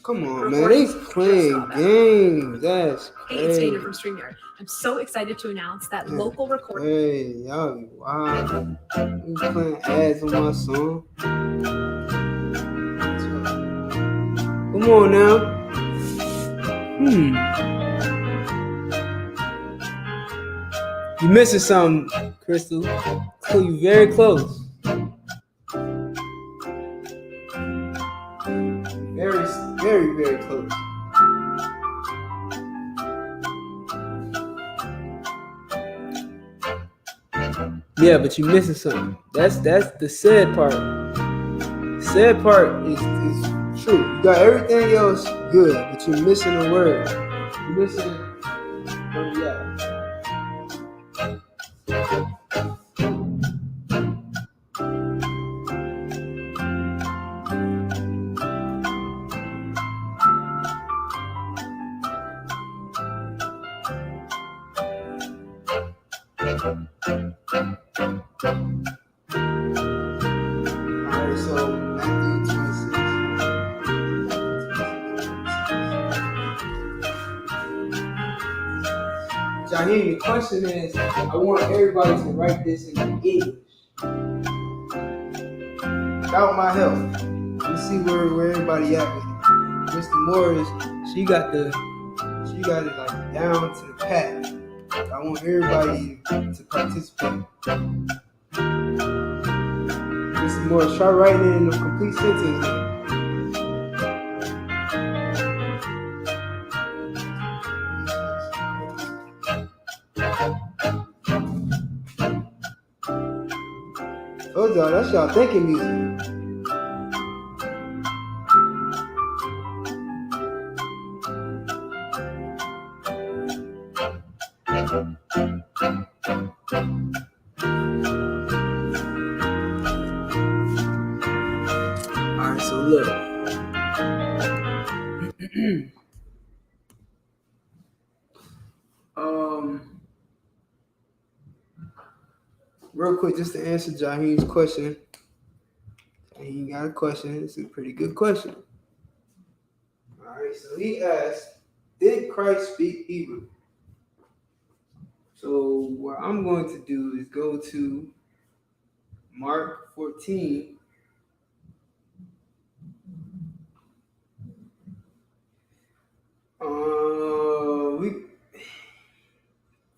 [SPEAKER 19] Come on, man. They playing games. That's crazy.
[SPEAKER 21] Hey, it's Dana from StreamYard. I'm so excited to announce that local recording.
[SPEAKER 19] Hey, y'all be wild. You playing ads on my song. Come on now. You missing something, Crystal. So you very close. Very, very, very close. Yeah, but you missing something. That's the sad part. Sad part is true. You got everything else good, but you're missing a word. You're missing yeah. Alright, so Matthew 26. Jaheem, the question is, I want everybody to write this in English. Without my help. Let's see where everybody at with it. Mr. Morris, she got it like down to the pat. I want everybody to participate. Mr. Morris, try writing it in a complete sentence. Told y'all, that's y'all thinking music. Alright, so look. Real quick, just to answer Jaheem's question. He got a question. It's a pretty good question. Alright, so he asked, did Christ speak Hebrew? So what I'm going to do is go to Mark 14.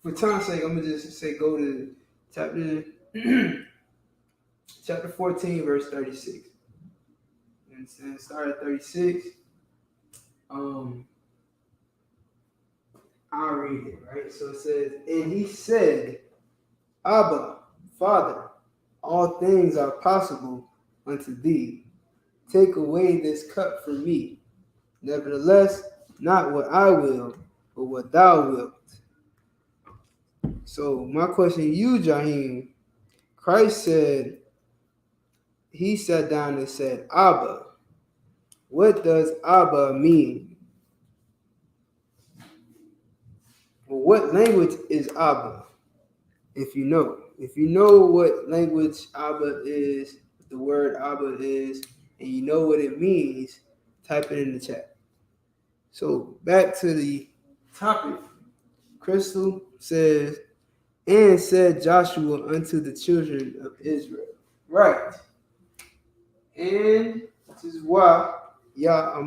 [SPEAKER 19] For time's sake, I'm gonna just say go to chapter 14, verse 36. And start at 36. I'll read it, right? So it says, and he said, Abba, Father, all things are possible unto thee. Take away this cup from me. Nevertheless, not what I will, but what thou wilt. So my question to you, Jaheem, Christ said, he sat down and said, Abba. What does Abba mean? Well, what language is Abba? If you know what language Abba is, the word Abba is, and you know what it means, type it in the chat. So back to the topic. Crystal says, and said Joshua unto the children of Israel. Right. And this is why Yah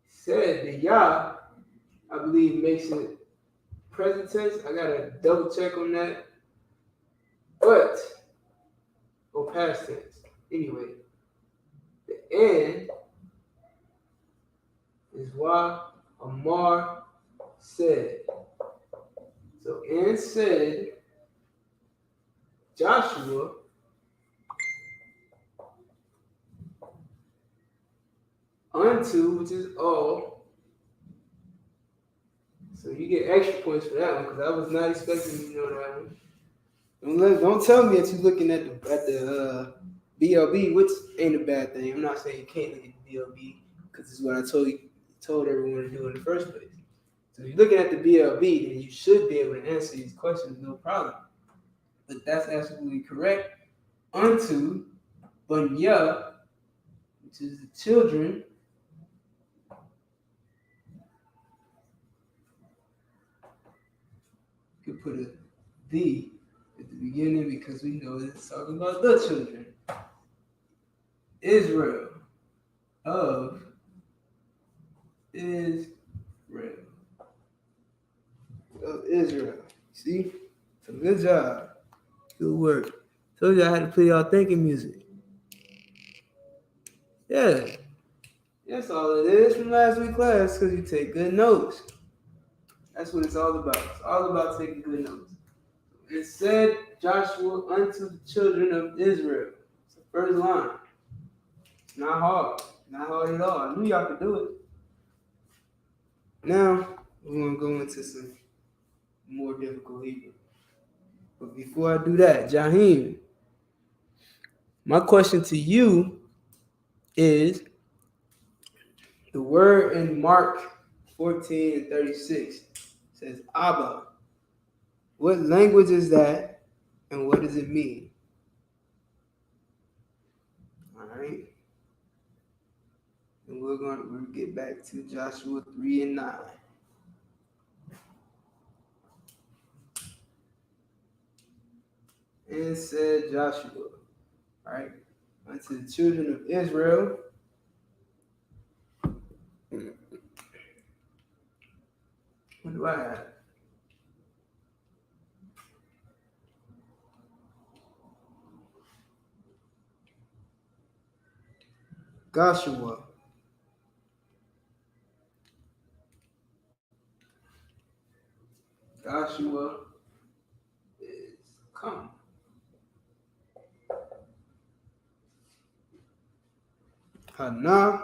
[SPEAKER 19] said the Yah, I believe, makes it present tense. I gotta double check on that. But, or past tense. Anyway, the and is why Amar said. So, and said Joshua unto, which is all. So you get extra points for that one because I was not expecting you to know that one. Don't tell me that you're looking at the BLB, which ain't a bad thing. I'm not saying you can't look at the BLB because it's what I told everyone to do in the first place. So if you're looking at the BLB, then you should be able to answer these questions, no problem. But that's absolutely correct. Unto Bunya, which is the children. You could put a the at the beginning because we know it's talking about the children. Israel. Of Israel. Of Israel. See? So good job. Good work. Told you I had to play y'all thinking music. Yeah. That's all it is from last week's class, because you take good notes. That's what it's all about. It's all about taking good notes. It said Joshua unto the children of Israel. It's the first line. It's not hard. Not hard at all. I knew y'all could do it. Now, we're going to go into some more difficult Hebrew. But before I do that, Jaheem, my question to you is, the word in Mark 14:36 says Abba. What language is that, and what does it mean? All right. And we'll get back to Joshua 3:9. And said Joshua, right, unto the children of Israel. What do I have? Joshua. Joshua is come. Hannah.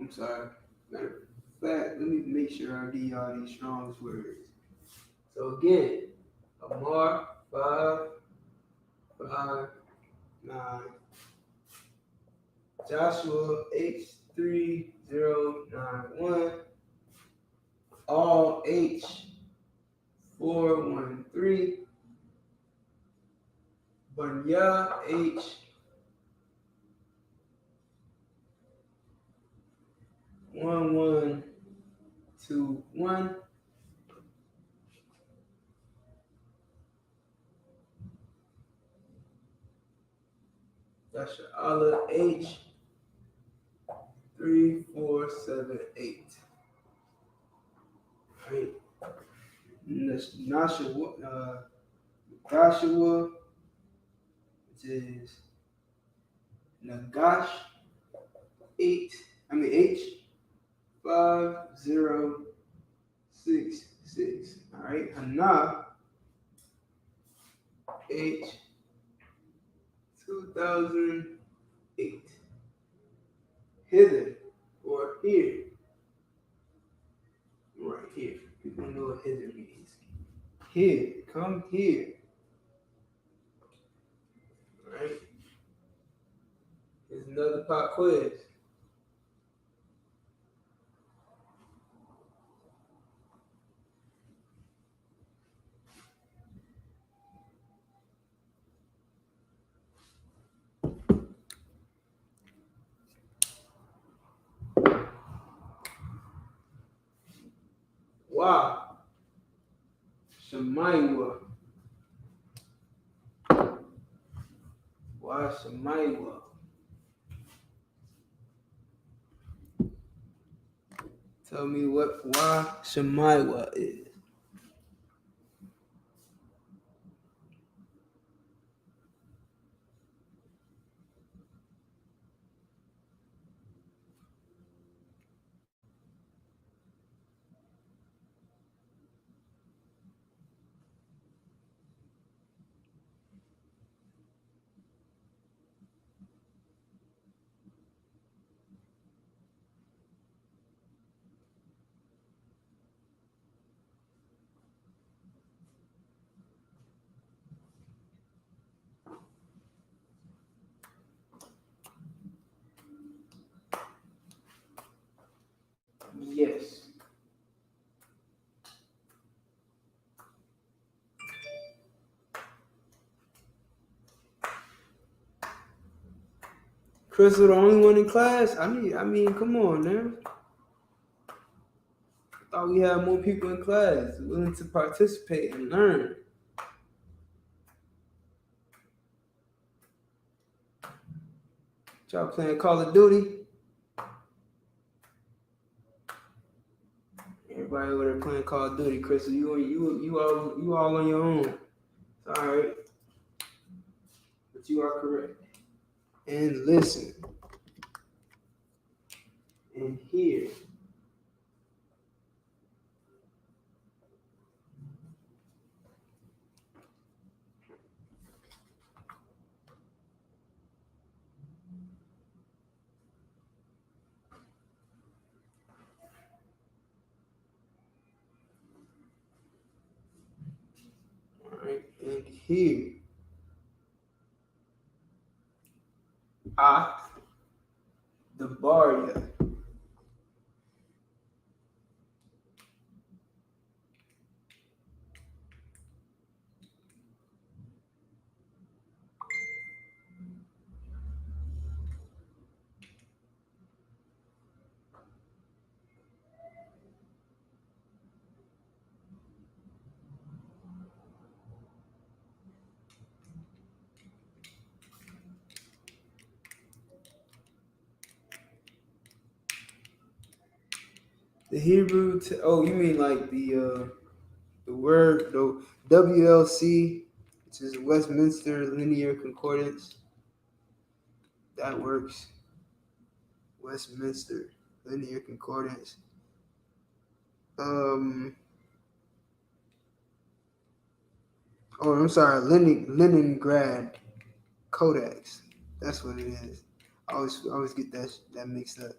[SPEAKER 19] I'm sorry. Matter of fact, let me make sure I give y'all these strong words. So again, Amar 5:9. Joshua H3091. All H413. Banya H1121. That's Allah H3478. Right. Joshua, which is Nagash H5066. All right. Hannah H2008. Hither or here. Right here. People know what hither means. Here. Come here. All right. Here's another pop quiz. Wow. Shemaiwa. Wow, Shemaiwa. Tell me what Wa Shemaiwa is. Yes. Crystal, the only one in class? I mean, come on, man. I thought we had more people in class willing to participate and learn. Y'all playing Call of Duty? Everybody over there playing Call of Duty, Crystal. You all on your own. It's all right, but you are correct. And listen, and hear. All right, and hear. The Barya. The Hebrew. Oh, you mean like the word, the WLC, which is Westminster Linear Concordance. That works. Westminster Linear Concordance. Oh, I'm sorry, Leningrad Codex. That's what it is. I always get that mixed up.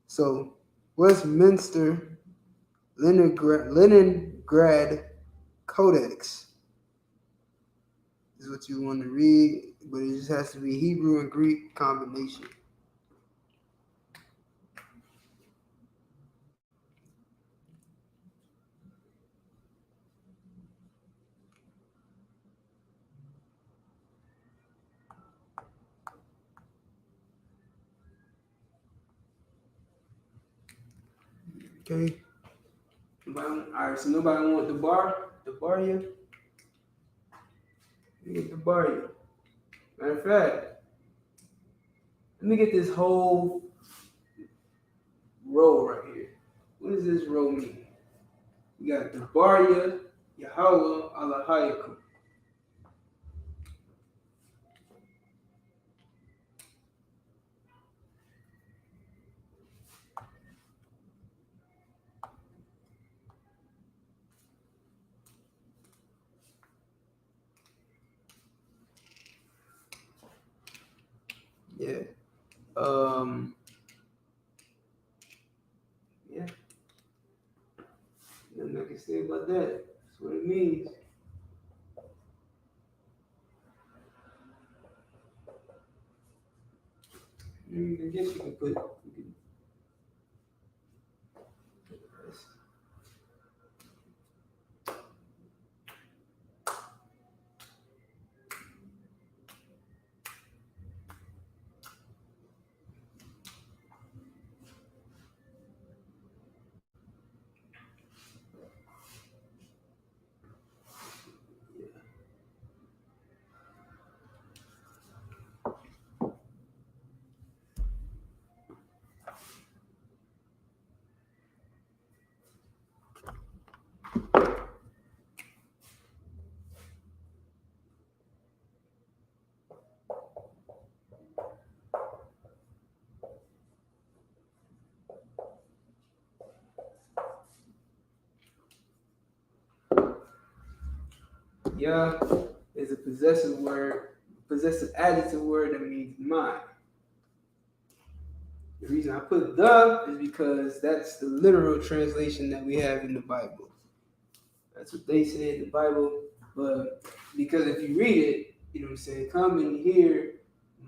[SPEAKER 19] So Westminster Leningrad Codex is what you want to read, but it just has to be Hebrew and Greek combination. Okay. All right, so nobody want the Barya? Let me get the Barya. Matter of fact, let me get this whole row right here. What does this row mean? We got the Barya, Yahweh, Alahayakum. Yeah. Yeah. Nothing I can say about that. That's what it means. I guess you can put. Yeah is a possessive adjective word that means mine. The reason I put the is because that's the literal translation that we have in the Bible. That's what they say in the Bible. But because if you read it, you know what I'm saying, come and hear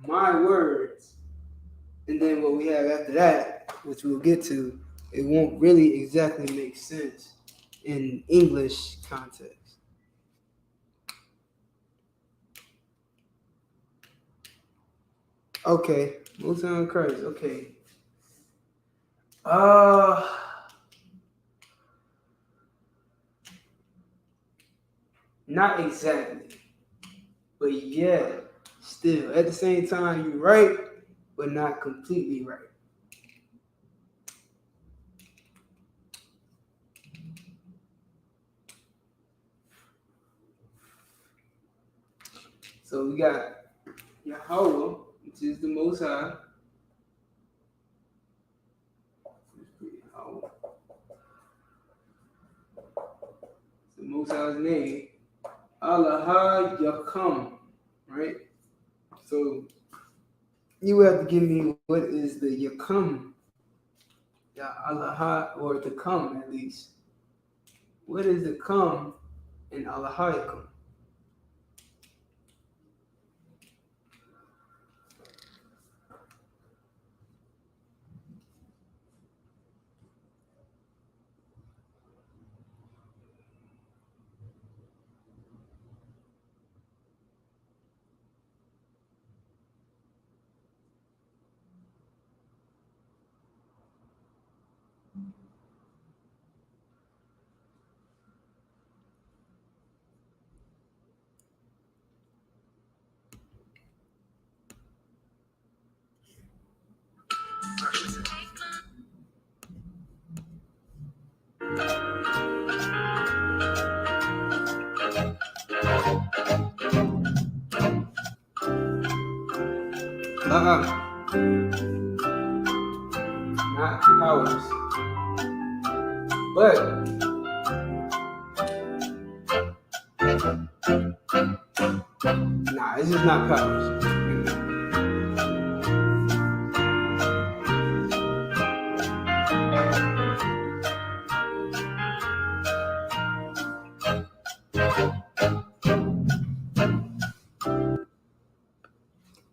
[SPEAKER 19] my words. And then what we have after that, which we'll get to, it won't really exactly make sense in English context. Okay, most on Christ. Okay. Not exactly, but yeah, still at the same time, you're right, but not completely right. So we got Yahweh, which is the Most High. Yahweh. It's the Most High's name. Allah Yakum, right? So you have to give me what is the Yakum, Ya Allah, or the come at least. What is the come in Allah Yakum? Not powers. But nah, it's just not powers.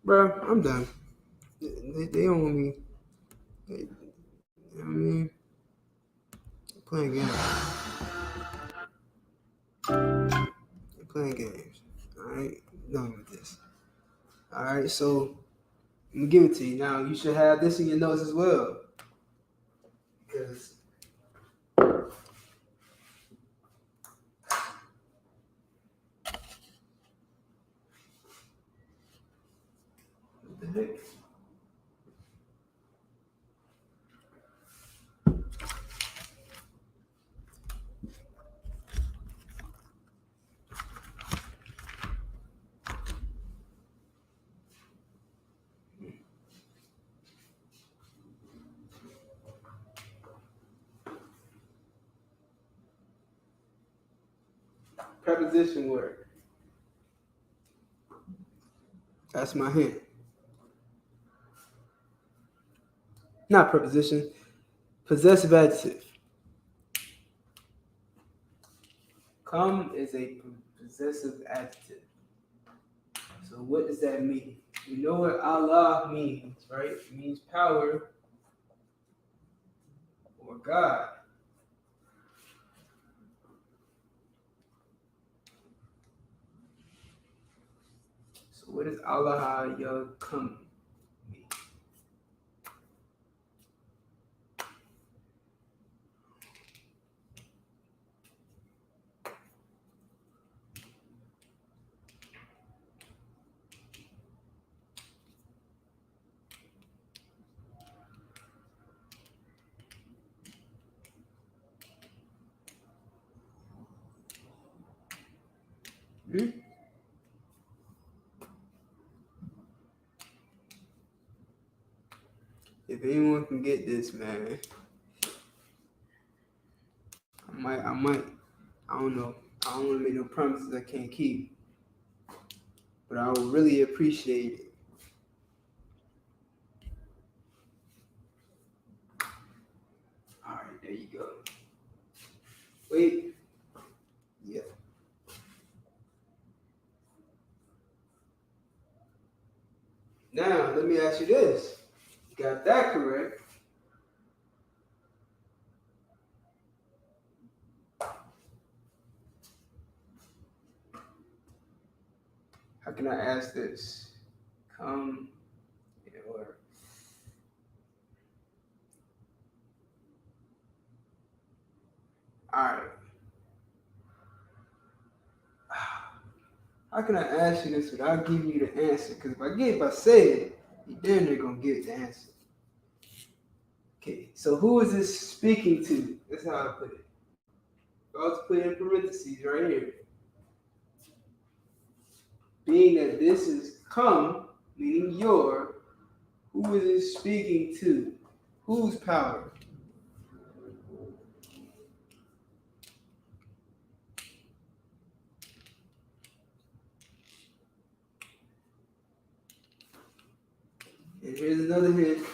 [SPEAKER 19] Bro, I'm done. They don't want me. You know what I mean? They're playing games. They're playing games. Alright? Done with this. Alright, so I'm gonna give it to you. Now you should have this in your notes as well. Because what the heck? Preposition word. That's my hint. Not preposition. Possessive adjective. Come is a possessive adjective. So what does that mean? You know what Allah means, right? It means power or God. So what does Allah Yakum mean? If anyone can get this, man, I don't know. I don't want to make no promises I can't keep. But I would really appreciate it. Alright, there you go. Wait. Yeah. Now, let me ask you this. You got that correct. How can I ask this? Come or all right. How can I ask you this without giving you the answer? Because if I say it, You damn near gonna get the answer. Okay, so who is this speaking to? That's how I put it. I'll just put it in parentheses right here. Being that this is come, meaning your, who is it speaking to? Whose power? And here's another hint.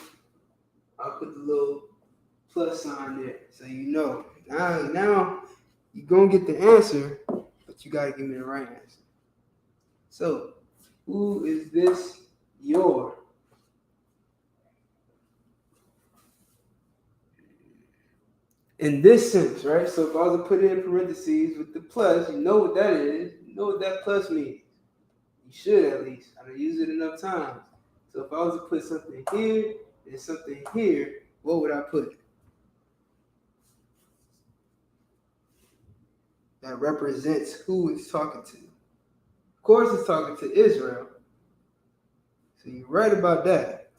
[SPEAKER 19] I'll put the little plus sign there so you know. Now you're going to get the answer, but you got to give me the right answer. So, who is this your? In this sense, right? So if I was to put it in parentheses with the plus, you know what that is. You know what that plus means. You should at least. I've used it enough times. So if I was to put something here and something here, what would I put? That represents who it's talking to. Of course, it's talking to Israel. So you're right about that.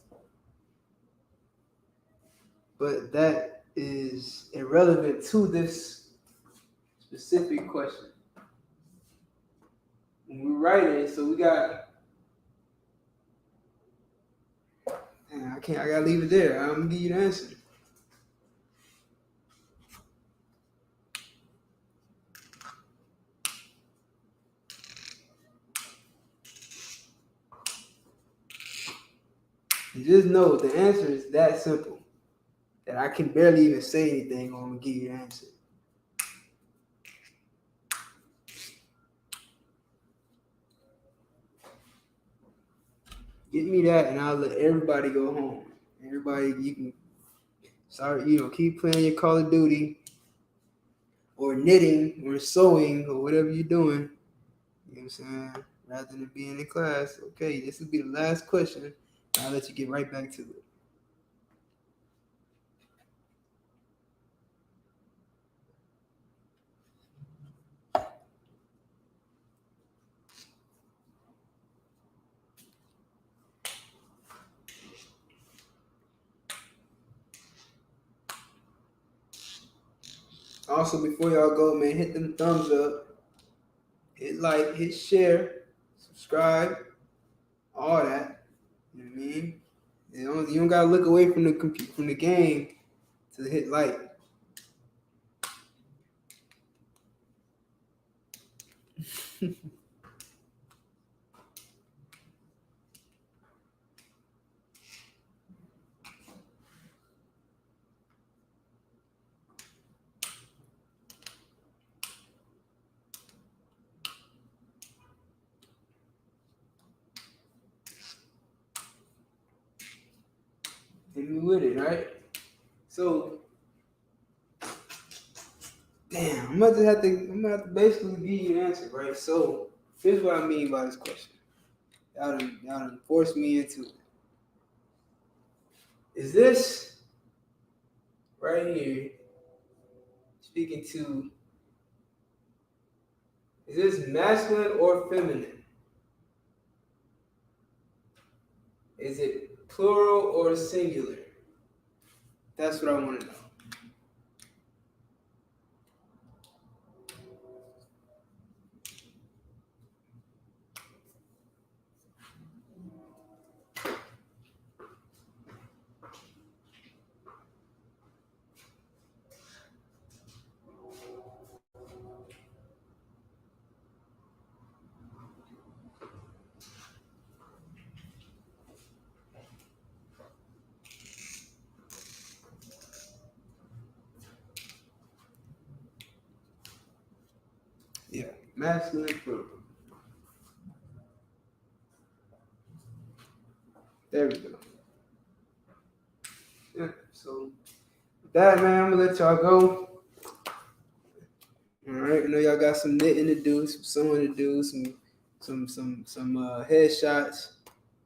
[SPEAKER 19] But that is irrelevant to this specific question. When we write it, so we got. I gotta leave it there. I'm gonna give you the answer. You just know the answer is that simple that I can barely even say anything when I'm gonna give you the answer. Get me that, and I'll let everybody go home. Everybody, you can keep playing your Call of Duty, or knitting, or sewing, or whatever you're doing. You know what I'm saying? Rather than being in class. Okay, this will be the last question. I'll let you get right back to it. Also, before y'all go, man, hit them thumbs up, hit like, hit share, subscribe, all that. You know what I mean? You don't gotta look away from the game to hit like. Hit me with it, right? So, damn, I'm gonna have to basically give you an answer, right? So, here's what I mean by this question. Y'all done forced me into it. Is this right here speaking to? Is this masculine or feminine? Is it plural or singular? That's what I want to know. Yeah, masculine plural. There we go. Yeah, so with that, man, I'm gonna let y'all go. All right, I know y'all got some knitting to do, some sewing to do, some headshots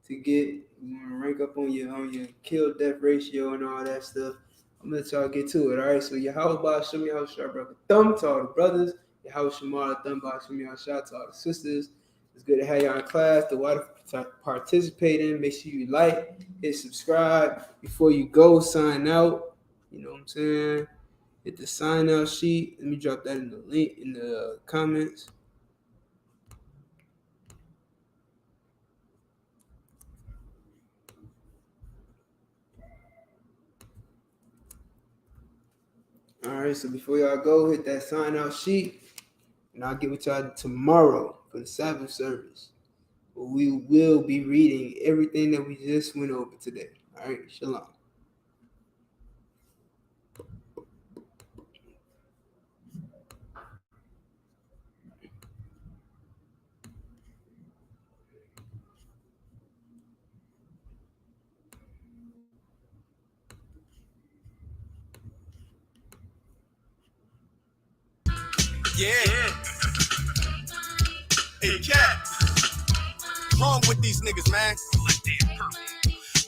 [SPEAKER 19] to get. You want to rank up on your kill death ratio and all that stuff. I'm gonna let y'all get to it. All right, so Yahweh show me how to sharp brother thumb to all the brothers. Yahweh Shamar thumb box show me how to shot to all the sisters. It's good to have y'all in class. The water to participate in. Make sure you like, hit subscribe before you go. Sign out. You know what I'm saying? Hit the sign out sheet. Let me drop that in the link in the comments. All right, so before y'all go, hit that sign out sheet, and I'll get with y'all tomorrow for the Sabbath service. We will be reading everything that we just went over today. All right, shalom.
[SPEAKER 13] Yeah. Hey, Cat. What's wrong with these niggas, man?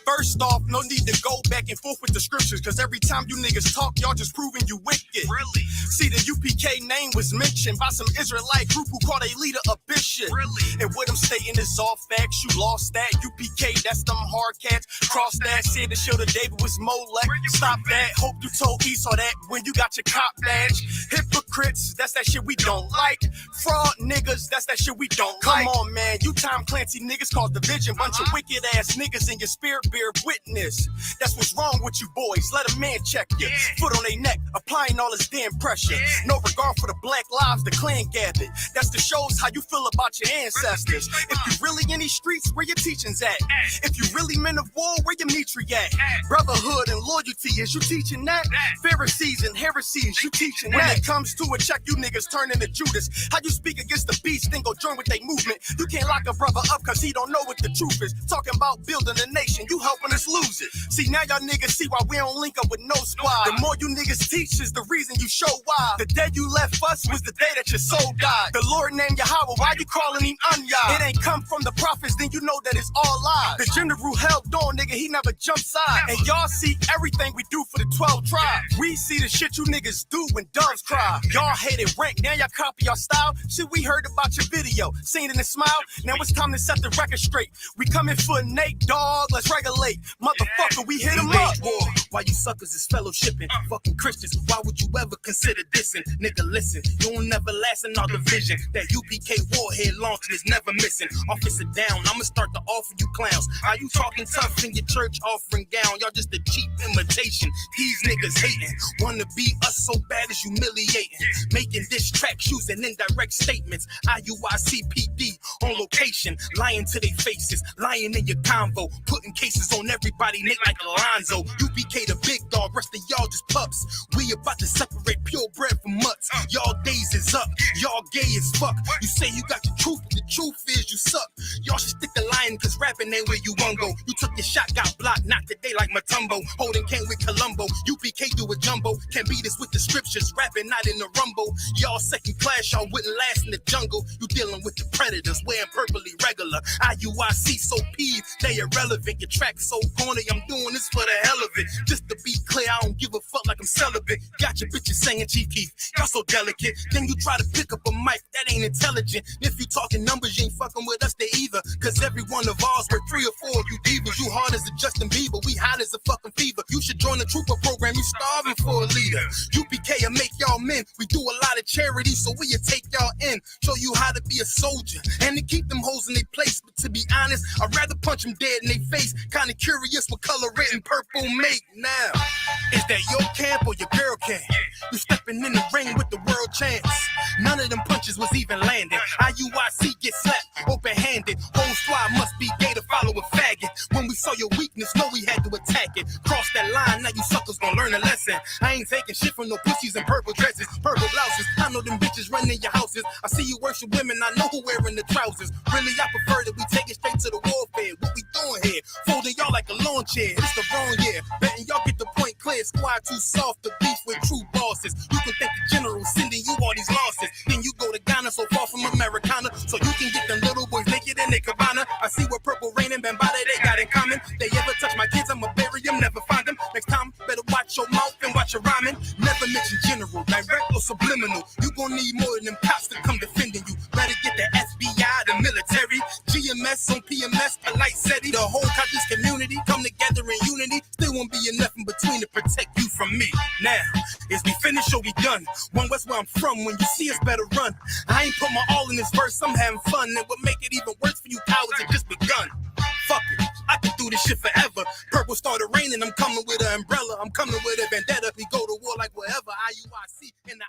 [SPEAKER 13] First off, no need to go back and forth with the scriptures, cause every time you niggas talk, y'all just proving you wicked. Really? See, the UPK name was mentioned by some Israelite group who called a leader a bishop. Really? And what I'm stating is all facts. You lost that. UPK, that's them hard cats. Cross that, said the show that David was Molech. Stop that. Hope you told Esau that when you got your cop badge. Hypocrites, that's that shit we don't like. Fraud niggas, that's that shit we don't like. Come on, man. You Tom Clancy niggas cause division. Bunch of wicked ass niggas in your spirit bear witness. That's what's wrong with you boys. Let a man check you. Foot on their neck, applying all his damn pressure. No regard for the black lives the clan gathered. That's the shows how you feel about your ancestors. If you really in these streets, where your teachings at? If you really men of war, where your Mitri at? Brotherhood and loyalty, is you teaching that? Pharisees and heresies, you teaching that? When it comes to a check, you niggas turn into Judas. How you speak against the beast, then go join with their movement? You can't lock a brother up cause he don't know what the truth is. Talking about building a nation, you helping us lose it. See, now y'all niggas see why we don't link up with no squad. The more you niggas teach is the reason you show why. The day you left us was the day that your soul died. The Lord named Yahweh, why you calling him Anya? It ain't come from the prophets, then you know that it's all lies. The general held on, nigga, he never jumped side. And y'all see everything we do for the 12 tribes. We see the shit you niggas do when doves cry. Y'all hated rank, now y'all copy our style. Shit, we heard about your video, seen it and smile. Now it's time to set the record straight. We coming for Nate, dog, let's regulate. Motherfucker, we hit him up. War. Why you suckers is fellowshipping? Fucking Christians, why would you ever consider dissing? Nigga, listen, you'll never last in our division. That UPK warhead launching is never missing. Officer down, I'ma start to offer you clowns. Are you talking tough in your church offering gown? Y'all just a cheap imitation. These niggas hating. Wanna be us so bad as humiliating. Making diss tracks using indirect statements. I.U.I.C.P.D. on location. Lying to their faces, lying in your convo. Putting cases on everybody, Nate like Alonzo. UPK the big dog, rest of y'all just pups. We about to separate purebred from mutts. Y'all days is up, y'all gay as fuck. You say you got the truth, but the truth is you suck. Y'all should stick to lying, cause rapping ain't where you wanna go. You took your shot, got blocked, not today like Matumbo. Holding cane with Columbo, UPK do a jumbo. Can't beat us with the scriptures, rapping not in the rumble. Y'all second class, y'all wouldn't last in the jungle. You dealing with the predators, wearing purpley regular. I.U.I.C. so peeved, they irrelevant. Your track so corny, I'm doing this for the hell of it. Just to be clear, I don't give a fuck like I'm celibate. Got your bitches saying Chief Keef, y'all so delicate. Then you try to pick up a mic, that ain't intelligent. If you talking numbers, you ain't fucking with us, they either. Cause every one of ours, we're 3 or 4 of you divas. You hard as a Justin Bieber, we hot as a fucking fever. You should join the trooper program, you starving for a leader. UPK will make y'all men. We do a lot of charity, so we'll take y'all in. Show you how to be a soldier, and to keep them hoes in their place. But to be honest, I'd rather punch them dead in their face. Kinda curious what color red and purple make now. Is that your camp or your girl camp? You stepping in the ring with the world champs. None of them punches was even landing. I.U.I.C. get slapped open-handed. Whole squad must be gay to follow a faggot. When we saw your weakness, know we had to attack it. Cross that line, now you suckers gon' learn a lesson. I ain't taking shit from no pussies in purple dresses, purple blouses. I know them bitches running your houses. I see you worship women, I know who wearing the trousers. Really, I prefer that we take it straight to the warfare. What we doing here? Folding y'all like a lawn chair. It's the wrong year. Betting y'all get the point clear. Squad too soft to beef with true bosses. You can thank the general sending you all these losses. Then you go to Ghana, so far from Americana, so you can get them little boys naked in their cabana. I see what Purple Rain and Bambada they got in common. They ever touch my kids, I'ma bury them, never find them. Next time, better watch your mouth and watch your rhyming. Never mention general, direct or subliminal. You gon' need more than them cops to come defending you. Better get the FBI, the military. S on PMS, a light SETI. The whole country's community come together in unity. Still won't be enough in between to protect you from me. Now, is we finished or we done? One West where I'm from, when you see us better run. I ain't put my all in this verse, I'm having fun. And what make it even worse for you cowards, it just begun. Fuck it, I can do this shit forever. Purple started raining, I'm coming with an umbrella. I'm coming with a vendetta. We go to war like whatever. I.U.I.C. in the